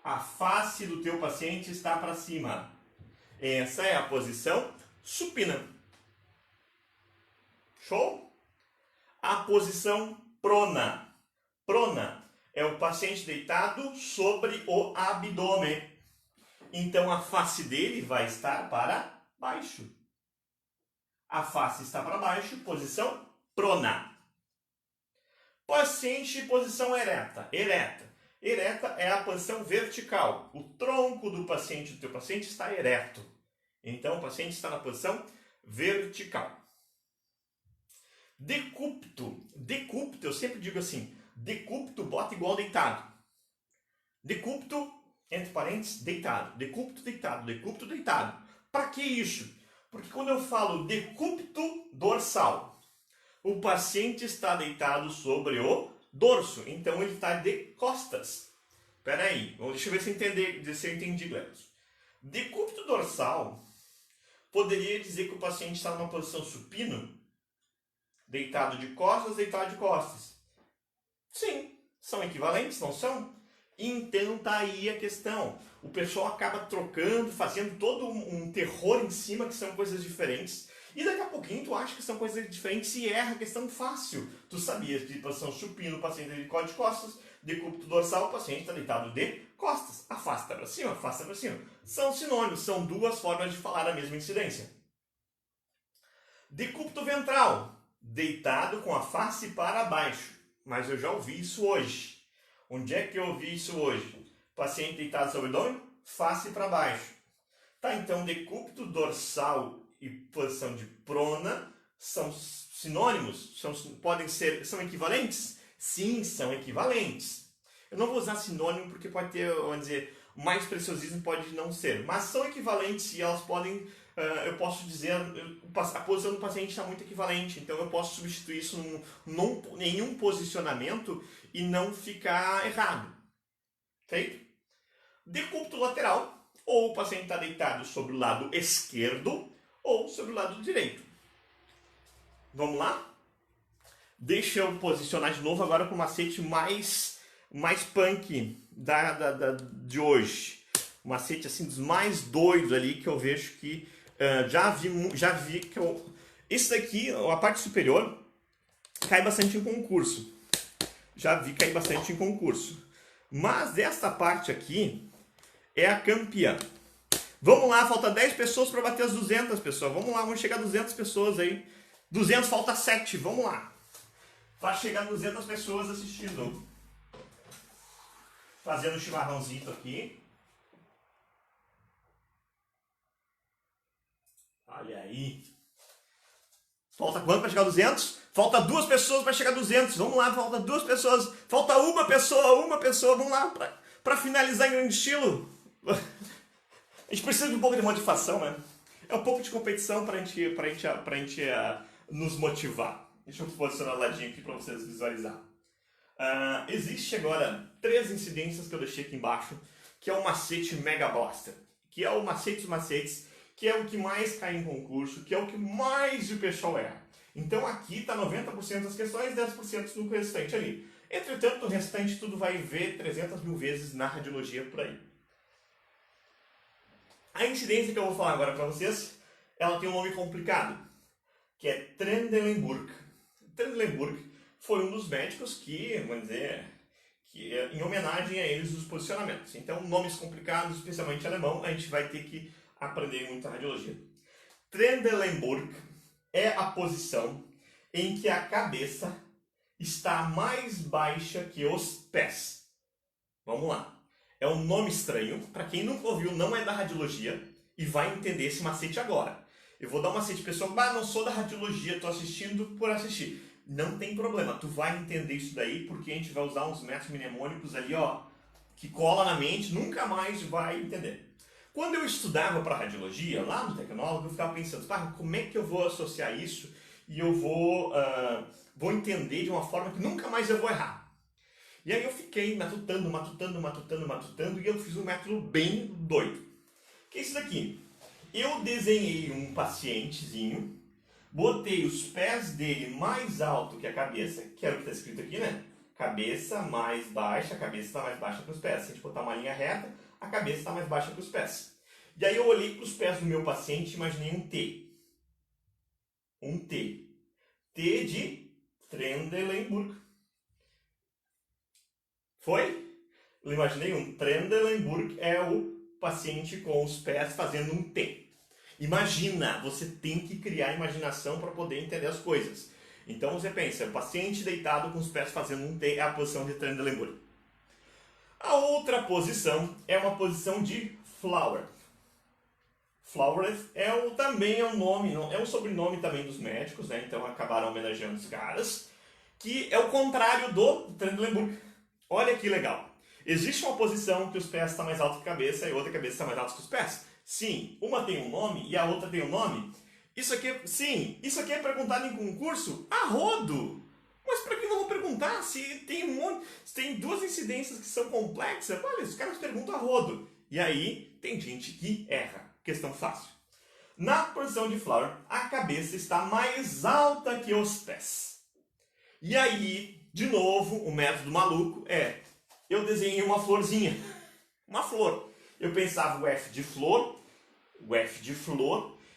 A face do teu paciente está para cima. Essa é a posição supina. Show? A posição prona. Prona. É o paciente deitado sobre o abdômen. Então a face dele vai estar para baixo. A face está para baixo, posição prona. Paciente em posição ereta. Ereta é a posição vertical. O tronco do teu paciente está ereto. Então o paciente está na posição vertical. Decúbito. Decúbito, eu sempre digo assim, decúbito bota igual deitado. Decúbito, entre parênteses, deitado. Decúbito, deitado. Decúbito, deitado. Para que isso? Porque quando eu falo decúbito dorsal, o paciente está deitado sobre o dorso. Então ele está de costas. Espera aí, deixa eu ver se eu entendi, Gleison. Decúbito dorsal poderia dizer que o paciente está numa posição supino, deitado de costas, deitado de costas. Sim, são equivalentes, não são? Então tá aí a questão. O pessoal acaba trocando, fazendo todo um terror em cima que são coisas diferentes. E daqui a pouquinho tu acha que são coisas diferentes e erra a questão fácil. Tu sabias que posição supino, o paciente está de costas, decúbito dorsal, o paciente está deitado de costas. A face está para cima, a face está para cima. São sinônimos, são duas formas de falar a mesma incidência. Decúbito ventral, deitado com a face para baixo. Mas eu já ouvi isso hoje. Onde é que eu ouvi isso hoje? Paciente deitado sobre o abdômen, face para baixo. Tá, então decúbito dorsal e posição de prona são sinônimos? São equivalentes? Sim, são equivalentes. Eu não vou usar sinônimo porque pode ter, vamos dizer, mais preciosismo pode não ser. Mas são equivalentes e elas podem, eu posso dizer, a posição do paciente está muito equivalente. Então eu posso substituir isso em um posicionamento e não ficar errado. Feito? Decúbito lateral, ou o paciente está deitado sobre o lado esquerdo ou sobre o lado direito. Vamos lá? Deixa eu posicionar de novo agora para o macete mais punk de hoje. Um macete assim dos mais doidos ali que eu vejo que já vi que esse daqui, a parte superior, cai bastante em concurso. Já vi cair bastante em concurso. Mas esta parte aqui é a campeã. Vamos lá, falta 10 pessoas para bater as 200, pessoal. Vamos lá, vamos chegar a 200 pessoas aí. 200, falta 7, vamos lá. Para chegar a 200 pessoas assistindo. Fazendo um chimarrãozinho aqui. Olha aí. Falta quanto para chegar a 200? Falta 2 pessoas para chegar a 200. Vamos lá, falta 2 pessoas. Falta uma pessoa. Vamos lá, para finalizar em grande estilo. A gente precisa de um pouco de motivação, né? É um pouco de competição pra gente nos motivar. Deixa eu posicionar o ladinho aqui para vocês visualizar. Existe agora 3 incidências que eu deixei aqui embaixo, que é o macete Mega Blaster, que é o macete dos macetes, que é o que mais cai em concurso, que é o que mais o pessoal erra. Então aqui está 90% das questões, 10% no restante ali. Entretanto, o restante tudo vai ver 300 mil vezes na radiologia por aí. A incidência que eu vou falar agora para vocês, ela tem um nome complicado, que é Trendelenburg. Trendelenburg foi um dos médicos que, vamos dizer, que em homenagem a eles os posicionamentos. Então, nomes complicados, especialmente alemão, a gente vai ter que aprender muito a radiologia. Trendelenburg é a posição em que a cabeça está mais baixa que os pés. Vamos lá. É um nome estranho, para quem nunca ouviu, não é da radiologia e vai entender esse macete agora. Eu vou dar um macete, pessoal, não sou da radiologia, estou assistindo por assistir. Não tem problema, tu vai entender isso daí porque a gente vai usar uns métodos mnemônicos ali, ó, que cola na mente, nunca mais vai entender. Quando eu estudava para radiologia, lá no tecnólogo, eu ficava pensando, como é que eu vou associar isso e eu vou entender de uma forma que nunca mais eu vou errar. E aí eu fiquei matutando, e eu fiz um método bem doido. Que é isso daqui? Eu desenhei um pacientezinho, botei os pés dele mais alto que a cabeça, que é o que está escrito aqui, né? Cabeça mais baixa, a cabeça está mais baixa que os pés. Se a gente botar uma linha reta, a cabeça está mais baixa que os pés. E aí eu olhei para os pés do meu paciente e imaginei um T. Um T. T de Trendelenburg. Foi? Eu imaginei um Trendelenburg é o paciente com os pés fazendo um T. Imagina, você tem que criar imaginação para poder entender as coisas. Então você pensa, o paciente deitado com os pés fazendo um T é a posição de Trendelenburg. A outra posição é uma posição de flower. Flower também é um nome, é um sobrenome também dos médicos, né? Então acabaram homenageando os caras, que é o contrário do Trendelenburg. Olha que legal. Existe uma posição que os pés estão mais altos que a cabeça e outra cabeça está mais alta que os pés? Sim, uma tem um nome e a outra tem um nome. Isso aqui é perguntado em concurso a rodo. Mas para que não vou perguntar se tem se tem duas incidências que são complexas? Olha, os caras perguntam a rodo. E aí tem gente que erra. Questão fácil. Na posição de flower, a cabeça está mais alta que os pés. E aí, de novo, o método maluco é: eu desenhei uma florzinha. Uma flor. Eu pensava o F de flor,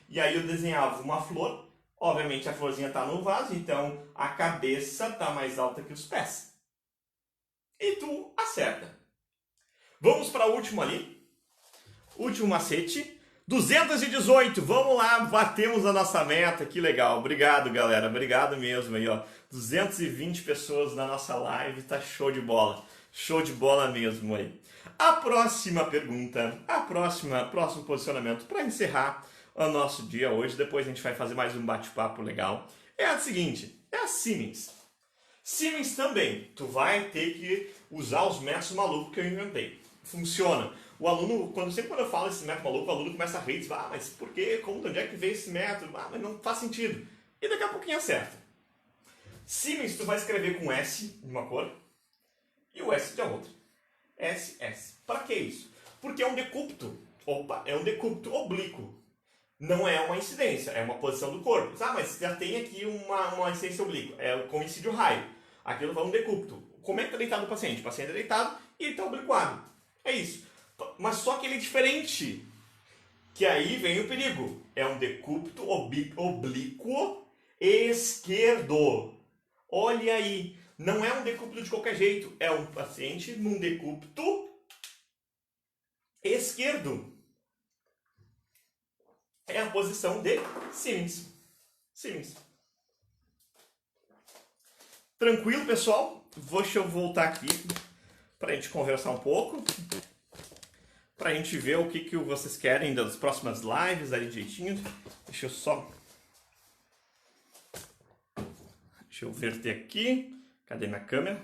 e aí eu desenhava uma flor. Obviamente a florzinha está no vaso, então a cabeça está mais alta que os pés. E tu acerta. Vamos para o último ali. Último macete. 218, vamos lá, batemos a nossa meta, que legal. Obrigado, galera, obrigado mesmo aí, ó. 220 pessoas na nossa live, tá show de bola mesmo aí. A próxima pergunta, próximo posicionamento para encerrar o nosso dia hoje, depois a gente vai fazer mais um bate-papo legal, é a seguinte, é a Siemens. Siemens também, tu vai ter que usar os métodos malucos que eu inventei. Funciona. O aluno, quando eu falo esse método maluco, o aluno começa a rir e diz, mas por quê? Como, de onde é que veio esse método? Mas não faz sentido. E daqui a pouquinho acerta. Siemens, tu vai escrever com S de uma cor e o S de outra. SS. Para que isso? Porque é um decúbito. É um decúbito oblíquo. Não é uma incidência, é uma posição do corpo. Mas já tem aqui uma incidência oblíqua. É o coincide o raio. Aquilo vai um decúbito. Como é que está deitado o paciente? O paciente é deitado e ele está obliquado. É isso. Mas só que ele é diferente. Que aí vem o perigo. É um decúbito oblíquo esquerdo. Olha aí. Não é um decúbito de qualquer jeito. É um paciente num decúbito esquerdo. É a posição de Siemens. Tranquilo, pessoal? Deixa eu voltar aqui para a gente conversar um pouco. Para a gente ver o que vocês querem das próximas lives ali direitinho. Deixa eu verter aqui. Cadê minha câmera?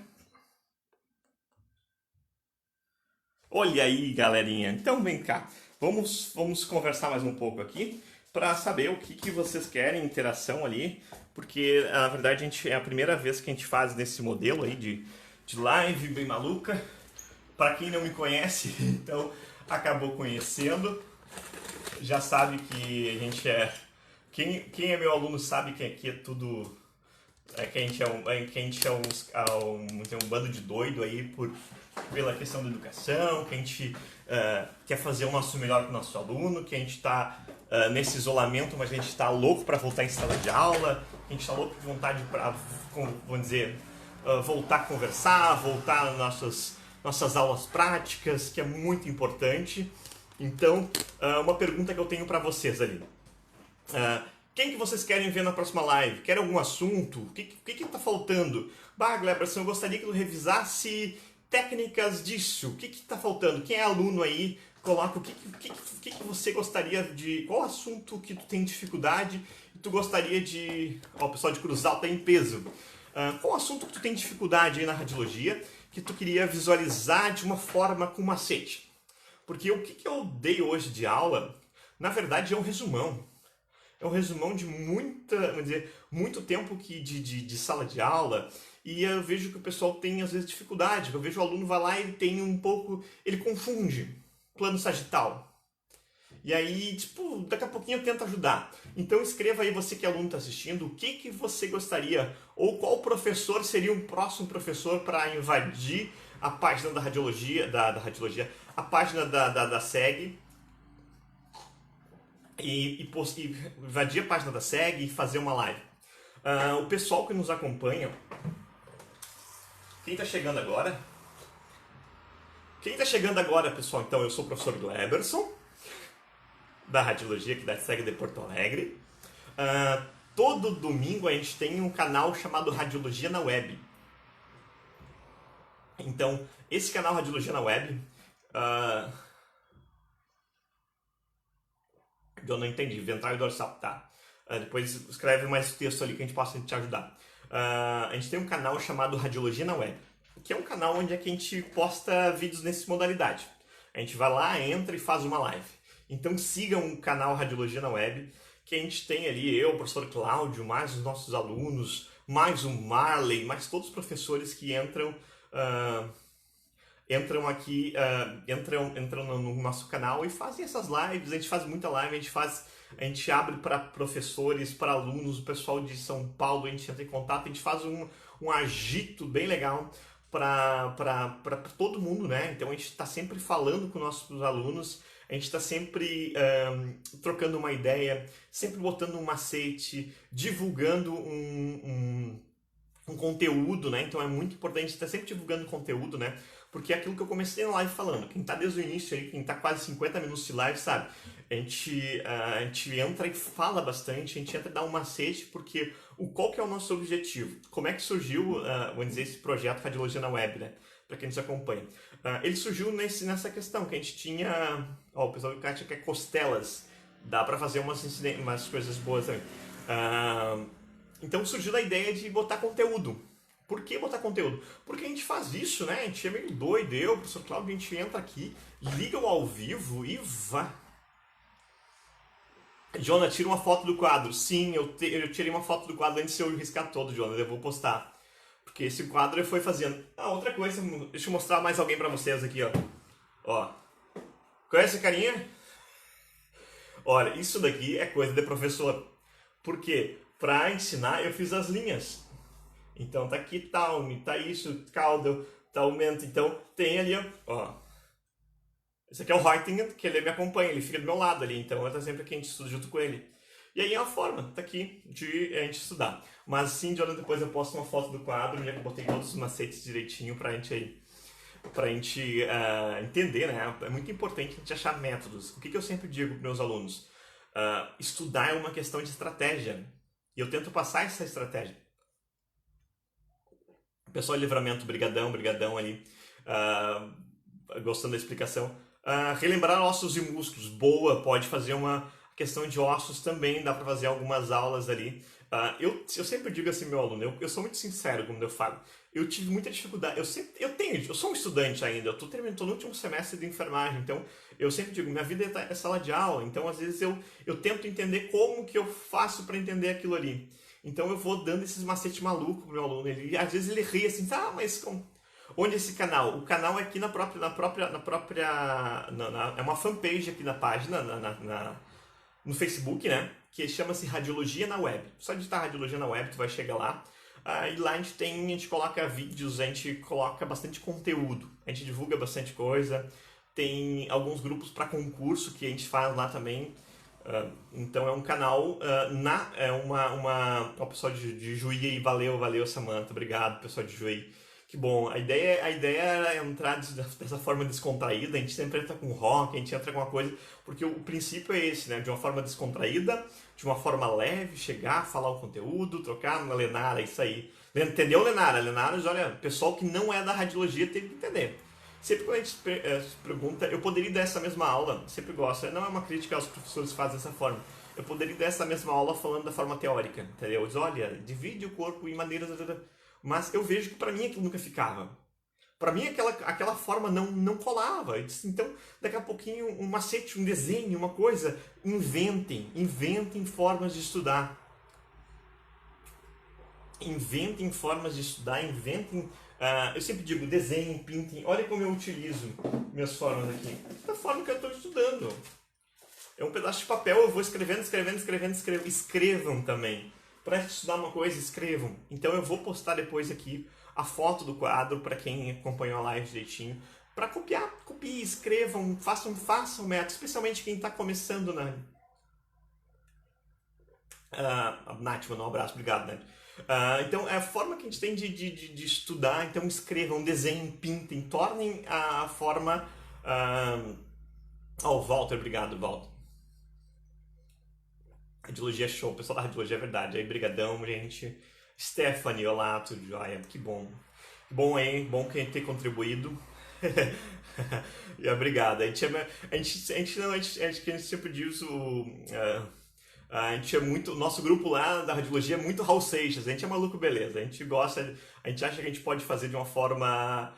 Olha aí, galerinha. Então vem cá. Vamos conversar mais um pouco aqui para saber o que vocês querem, interação ali. Porque, na verdade, é a primeira vez que a gente faz nesse modelo aí de live bem maluca. Para quem não me conhece, então acabou conhecendo. Já sabe que a gente é... Quem é meu aluno sabe que aqui é tudo... que a gente tem um bando de doido aí pela questão da educação, que a gente quer fazer o nosso melhor com o nosso aluno, que a gente está nesse isolamento, mas a gente está louco para voltar em sala de aula, que a gente está louco com vontade para, vamos dizer, voltar a conversar, voltar às nossas aulas práticas, que é muito importante. Então, uma pergunta que eu tenho para vocês ali. Quem que vocês querem ver na próxima live? Querem algum assunto? O que está faltando? Gleberson, eu gostaria que tu revisasse técnicas disso. O que está faltando? Quem é aluno aí? Coloca o que você gostaria de... Qual assunto que tu tem dificuldade e tu gostaria de... o pessoal de Cruz Alta em peso. Qual assunto que tu tem dificuldade aí na radiologia que tu queria visualizar de uma forma com macete? Porque o que eu dei hoje de aula, na verdade, é um resumão. É um resumão de muito tempo de sala de aula, e eu vejo que o pessoal tem, às vezes, dificuldade. Eu vejo o aluno vai lá e ele tem ele confunde plano sagital. E aí, daqui a pouquinho eu tento ajudar. Então escreva aí, você que é aluno está assistindo, o que você gostaria, ou qual professor seria um próximo professor para invadir a página da radiologia, a página da SEG, e invadir a página da SEG e fazer uma live. O pessoal que nos acompanha, quem está chegando agora, Quem está chegando agora, pessoal, então, eu sou o professor Gleberson, da Radiologia aqui da SEG de Porto Alegre. Todo domingo a gente tem um canal chamado Radiologia na Web. Então, esse canal Radiologia na Web... eu não entendi, ventral e dorsal, tá. Depois escreve mais texto ali que a gente possa te ajudar. A gente tem um canal chamado Radiologia na Web, que é um canal onde é que a gente posta vídeos nessa modalidade. A gente vai lá, entra e faz uma live. Então sigam o canal Radiologia na Web, que a gente tem ali, eu, o professor Cláudio, mais os nossos alunos, mais o Marley, mais todos os professores que entram aqui, entram no nosso canal e fazem essas lives. A gente faz muita live, a gente abre para professores, para alunos, o pessoal de São Paulo, a gente entra em contato, a gente faz um agito bem legal para todo mundo, né? Então a gente está sempre falando com nossos alunos, a gente está sempre trocando uma ideia, sempre botando um macete, divulgando um conteúdo, né? Então é muito importante estar sempre divulgando conteúdo, né? Porque é aquilo que eu comecei na live falando. Quem está desde o início aí, quem está quase 50 minutos de live, sabe? A gente entra e fala bastante, a gente entra e dá um macete, porque qual que é o nosso objetivo? Como é que surgiu, vamos dizer, esse projeto Radiologia na Web, né? Para quem nos acompanha. Ele surgiu nessa questão, que a gente tinha... o pessoal do Kátia quer costelas. Dá para fazer umas coisas boas também. Então surgiu a ideia de botar conteúdo. Por que botar conteúdo? Porque a gente faz isso, né? A gente é meio doido, eu, o professor Cláudio, a gente entra aqui, liga o ao vivo e vá. Jonah, tira uma foto do quadro. Sim, eu tirei uma foto do quadro antes de eu riscar todo, Jonah, eu vou postar. Porque esse quadro eu fui fazendo. Outra coisa, deixa eu mostrar mais alguém pra vocês aqui, ó. Conhece a carinha? Olha, isso daqui é coisa de professor. Por quê? Pra ensinar, eu fiz as linhas. Então tá aqui tal, tá isso, caldo, tá aumento. Então tem ali, ó. Esse aqui é o Reutingen, que ele me acompanha, ele fica do meu lado ali. Então eu tô sempre aqui, a gente estuda junto com ele. E aí é a forma, tá aqui, de a gente estudar. Mas sim, de hora depois eu posto uma foto do quadro, já que eu botei todos os macetes direitinho pra gente entender, né? É muito importante a gente achar métodos. O que eu sempre digo para meus alunos? Estudar é uma questão de estratégia. E eu tento passar essa estratégia. Pessoal de Livramento, brigadão ali, gostando da explicação. Relembrar ossos e músculos, boa, pode fazer uma questão de ossos também, dá para fazer algumas aulas ali. Eu sempre digo assim, meu aluno, eu sou muito sincero quando eu falo. Eu tive muita dificuldade, eu sou um estudante ainda, eu tô no último semestre de enfermagem, então eu sempre digo, minha vida é sala de aula, então às vezes eu tento entender como que eu faço para entender aquilo ali. Então eu vou dando esses macetes malucos pro meu aluno. Às vezes ele ri assim, mas onde é esse canal? O canal é aqui é uma fanpage aqui na página, no Facebook, né? Que chama-se Radiologia na Web. Só digitar Radiologia na Web, tu vai chegar lá. E lá a gente coloca vídeos, a gente coloca bastante conteúdo. A gente divulga bastante coisa. Tem alguns grupos para concurso que a gente faz lá também. Então é um canal, o pessoal de Juí aí, valeu Samantha, obrigado pessoal de Juí, que bom. A ideia era entrar dessa forma descontraída, a gente sempre entra com rock, a gente entra com uma coisa, porque o princípio é esse, né, de uma forma descontraída, de uma forma leve, chegar, falar o conteúdo, trocar na Lenara, isso aí. Entendeu, Lenara? Lenara, olha, pessoal que não é da radiologia tem que entender. Sempre quando a gente se pergunta, eu poderia dar essa mesma aula, sempre gosto, não é uma crítica aos professores que fazem dessa forma, eu poderia dar essa mesma aula falando da forma teórica, entendeu? Diz, olha, divide o corpo em maneiras... Mas eu vejo que pra mim aquilo nunca ficava. Pra mim aquela forma não colava. Eu disse, então, daqui a pouquinho, um macete, um desenho, uma coisa, inventem formas de estudar. Inventem formas de estudar, eu sempre digo, desenhem, pintem. Olha como eu utilizo minhas formas aqui. Da forma que eu estou estudando. É um pedaço de papel, eu vou escrevendo. Escrevam também. Para estudar uma coisa, escrevam. Então eu vou postar depois aqui a foto do quadro para quem acompanhou a live direitinho. Para copiem, escrevam, façam método, especialmente quem está começando A Nath mandou um abraço, obrigado, Nath. Então, é a forma que a gente tem de estudar, então escrevam, desenhem, pintem, tornem a forma... Walter, obrigado, Walter. Radiologia é show, o pessoal da radiologia é verdade. Aí, brigadão, gente. Stephanie, olá, tudo jóia? Que bom. Que bom, hein? Bom que a gente ter contribuído. E obrigado. A gente sempre diz a gente é muito. O nosso grupo lá da radiologia é muito Raul Seixas. A gente é maluco, beleza. A gente gosta. A gente acha que a gente pode fazer de uma forma.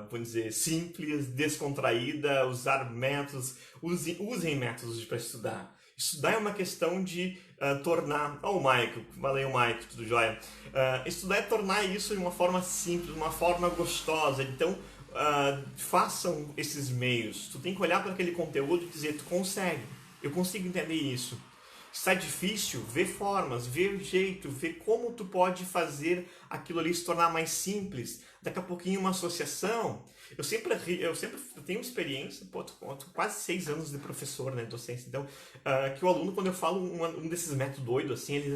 Vamos dizer, simples, descontraída, usar métodos. Usem métodos para estudar. Estudar é uma questão de tornar. Oh, o Michael, valeu, Michael, tudo jóia. Estudar é tornar isso de uma forma simples, uma forma gostosa. Então, façam esses meios. Tu tem que olhar para aquele conteúdo e dizer: tu consegue, eu consigo entender isso. Está difícil, vê formas, vê jeito, vê como tu pode fazer aquilo ali se tornar mais simples. Daqui a pouquinho uma associação. Eu tenho experiência, tô quase 6 anos de professor, né, docência. Então, que o aluno, quando eu falo um desses métodos doidos, assim, ele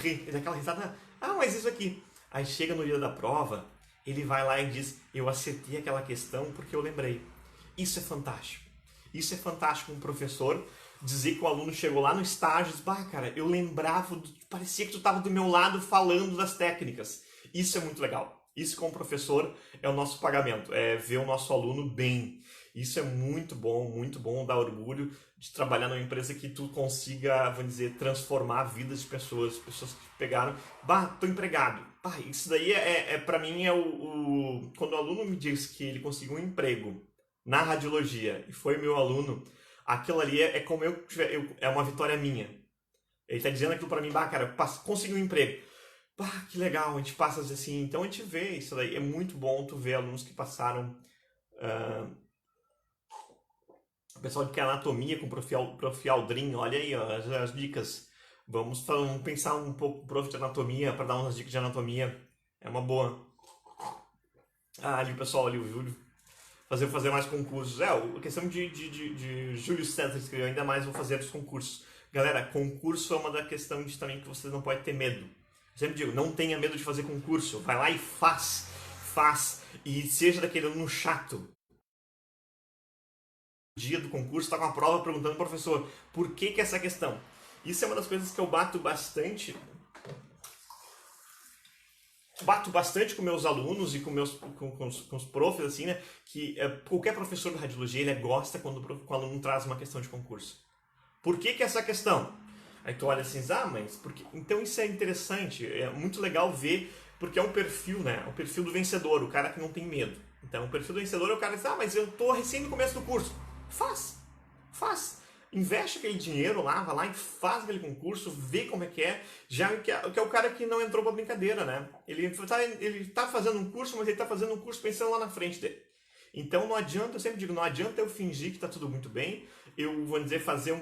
ri, ele dá aquela risada, mas isso aqui. Aí chega no dia da prova, ele vai lá e diz: eu acertei aquela questão porque eu lembrei. Isso é fantástico. Isso é fantástico um professor dizer que o aluno chegou lá no estágio e diz: cara, eu lembrava, parecia que tu estava do meu lado falando das técnicas. Isso é muito legal. Isso, como professor, é o nosso pagamento, é ver o nosso aluno bem. Isso é muito bom, dá orgulho de trabalhar numa empresa que tu consiga, vamos dizer, transformar vidas de pessoas que pegaram, tô empregado. Isso daí para mim quando o aluno me diz que ele conseguiu um emprego na radiologia e foi meu aluno, aquilo ali é como é uma vitória minha. Ele está dizendo aquilo para mim: cara, consegui um emprego. Que legal, a gente passa assim, então a gente vê isso daí, é muito bom tu ver alunos que passaram, o pessoal de anatomia com o Prof. Aldrin, olha aí ó, as dicas, vamos pensar um pouco prof de anatomia, para dar umas dicas de anatomia, é uma boa. Ali o pessoal, ali o Júlio, fazer mais concursos, a questão de Júlio César escreveu, ainda mais vou fazer os concursos. Galera, concurso é uma da questão de também que vocês não podem ter medo. Eu sempre digo, não tenha medo de fazer concurso. Vai lá e faz. E seja daquele aluno chato. No dia do concurso, tá com a prova perguntando ao professor: por que essa questão? Isso é uma das coisas que eu bato bastante com meus alunos e com os profs, assim, né? Que qualquer professor de radiologia, ele gosta quando o aluno traz uma questão de concurso. Por que essa questão? Aí tu olha assim, mas porque... Então isso é interessante, é muito legal ver, porque é um perfil, né? O perfil do vencedor, o cara que não tem medo. Então o perfil do vencedor é o cara que diz: mas eu tô recém no começo do curso. Faz. Investe aquele dinheiro lá, vai lá e faz aquele concurso, vê como é que é. Já que é o cara que não entrou pra brincadeira, né? Ele tá fazendo um curso, mas ele tá fazendo um curso pensando lá na frente dele. Então não adianta, eu sempre digo, não adianta eu fingir que tá tudo muito bem. Eu vou dizer, fazer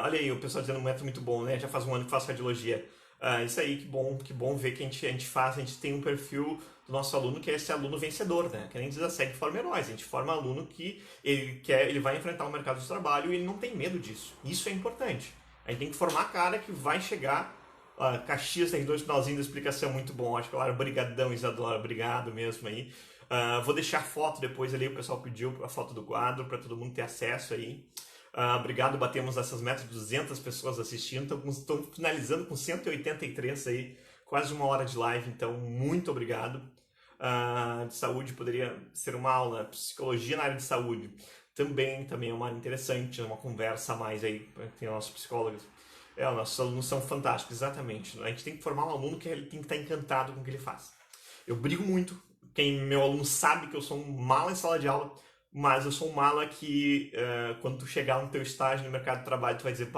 olha aí, o pessoal dizendo um método muito bom, né? Já faz um ano que faço radiologia. Isso aí, que bom ver que a gente tem um perfil do nosso aluno que é esse aluno vencedor, né? Que a gente segue forma heróis, a gente forma aluno que ele vai enfrentar o mercado de trabalho e ele não tem medo disso. Isso é importante. A gente tem que formar a cara que vai chegar. Caxias tem 2 finalzinhos da explicação muito bom. Acho que claro, brigadão, Isadora, obrigado mesmo aí. Vou deixar a foto depois ali, o pessoal pediu a foto do quadro para todo mundo ter acesso aí. Obrigado, batemos essas metas de 200 pessoas assistindo, estão finalizando com 183 aí, quase 1 hora de live, então muito obrigado. De saúde poderia ser uma aula, psicologia na área de saúde, também é uma área interessante, uma conversa a mais aí, tem nossos psicólogos. Nossos alunos são fantásticos, exatamente. A gente tem que formar um aluno que ele tem que estar encantado com o que ele faz. Eu brigo muito, meu aluno sabe que eu sou um mala em sala de aula, mas eu sou um mala que quando tu chegar no teu estágio no mercado de trabalho, tu vai dizer: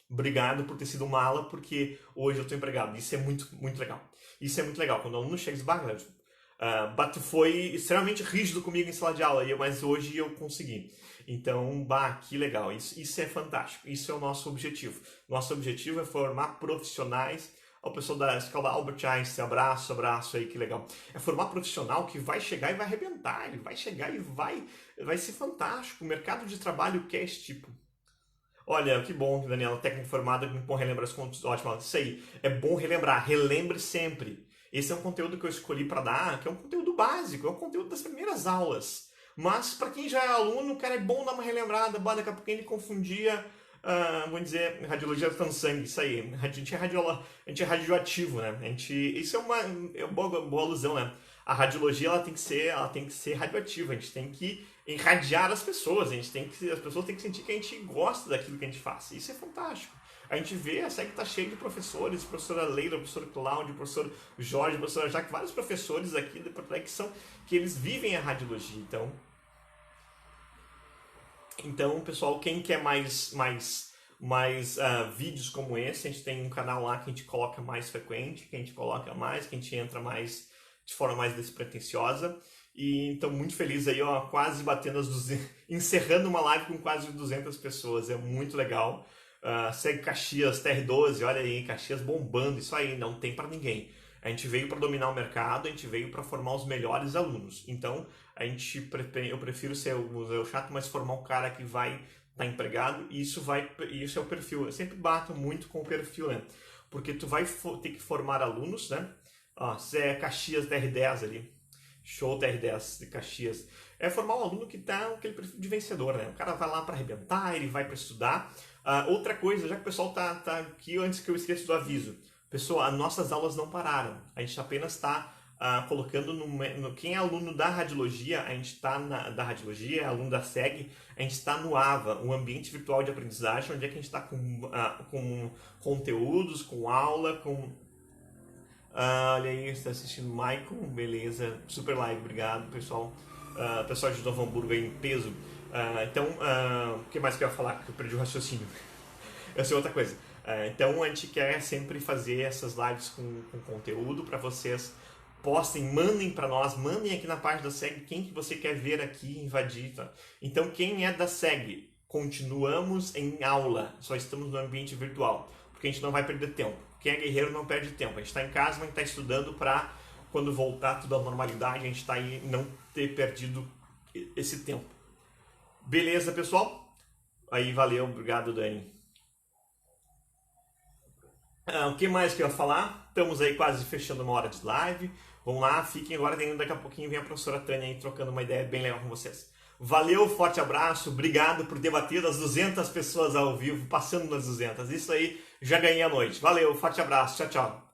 obrigado por ter sido um mala, porque hoje eu estou empregado. Isso é muito, muito legal. Isso é muito legal. Quando o aluno chega e diz: tu foi extremamente rígido comigo em sala de aula, mas hoje eu consegui. Então, que legal. Isso é fantástico. Isso é o nosso objetivo. Nosso objetivo é formar profissionais. O pessoal da escola Albert Einstein, abraço aí, que legal. É formar profissional que vai chegar e vai arrebentar, ele vai chegar e vai ser fantástico. O mercado de trabalho quer esse tipo. Olha, que bom, Daniela, técnica formada, bom relembrar os conteúdos. Ótimo, isso aí. É bom relembrar, relembre sempre. Esse é um conteúdo que eu escolhi para dar, que é um conteúdo básico, é um conteúdo das primeiras aulas. Mas para quem já é aluno, cara, é bom dar uma relembrada. Daqui a pouco ele confundia, vamos dizer, radiologia tá no sangue, isso aí. A gente é radioativo, né? Isso é uma boa alusão, né? A radiologia ela tem que ser radioativa. A gente tem que irradiar as pessoas. As pessoas têm que sentir que a gente gosta daquilo que a gente faz. Isso é fantástico. A gente vê, a SEG está cheia de professores, professora Leila, professor Cláudio, professor Jorge, professora Jaque, vários professores aqui de Porto Alegre que eles vivem a radiologia. Então, pessoal, quem quer mais vídeos como esse, a gente tem um canal lá que a gente coloca mais frequente, que a gente coloca mais, que a gente entra mais de forma mais despretensiosa. E então, muito feliz aí, ó, quase batendo as 200, encerrando uma live com quase 200 pessoas, é muito legal. Segue Caxias, TR12, olha aí, Caxias bombando, isso aí, não tem para ninguém. A gente veio para dominar o mercado, a gente veio para formar os melhores alunos. Então, eu prefiro ser o chato, mas formar um cara que vai estar empregado, e isso é o perfil. Eu sempre bato muito com o perfil, né? Porque tu vai ter que formar alunos, né? Ó, se é Caxias TR10 ali, show TR10 de Caxias. É formar um aluno que tá aquele perfil de vencedor, né? O cara vai lá para arrebentar, ele vai para estudar. Outra coisa, já que o pessoal tá aqui, antes que eu esqueça do aviso. Pessoal, as nossas aulas não pararam. A gente apenas está colocando quem é aluno da radiologia, a gente está da radiologia, é aluno da SEG, a gente está no AVA, um ambiente virtual de aprendizagem, onde é que a gente está com conteúdos, com aula, olha aí, está assistindo Maicon, beleza, super live, obrigado pessoal. Pessoal de Novo Hamburgo aí em peso. O que mais que eu ia falar? Que eu perdi o raciocínio. Eu sei outra coisa. Então a gente quer sempre fazer essas lives com conteúdo para vocês. Postem, mandem para nós, mandem aqui na página da SEG quem que você quer ver aqui invadir. Tá? Então quem é da SEG, continuamos em aula, só estamos no ambiente virtual, porque a gente não vai perder tempo. Quem é guerreiro não perde tempo. A gente está em casa, mas a gente está estudando para quando voltar tudo à normalidade, a gente está aí não ter perdido esse tempo. Beleza, pessoal? Aí, valeu, obrigado, Dani. O que mais que eu ia falar? Estamos aí quase fechando uma hora de live. Vamos lá, fiquem agora, daqui a pouquinho vem a professora Tânia aí trocando uma ideia bem legal com vocês. Valeu, forte abraço, obrigado por ter batido as 200 pessoas ao vivo, passando nas 200. Isso aí, já ganhei a noite. Valeu, forte abraço, tchau, tchau.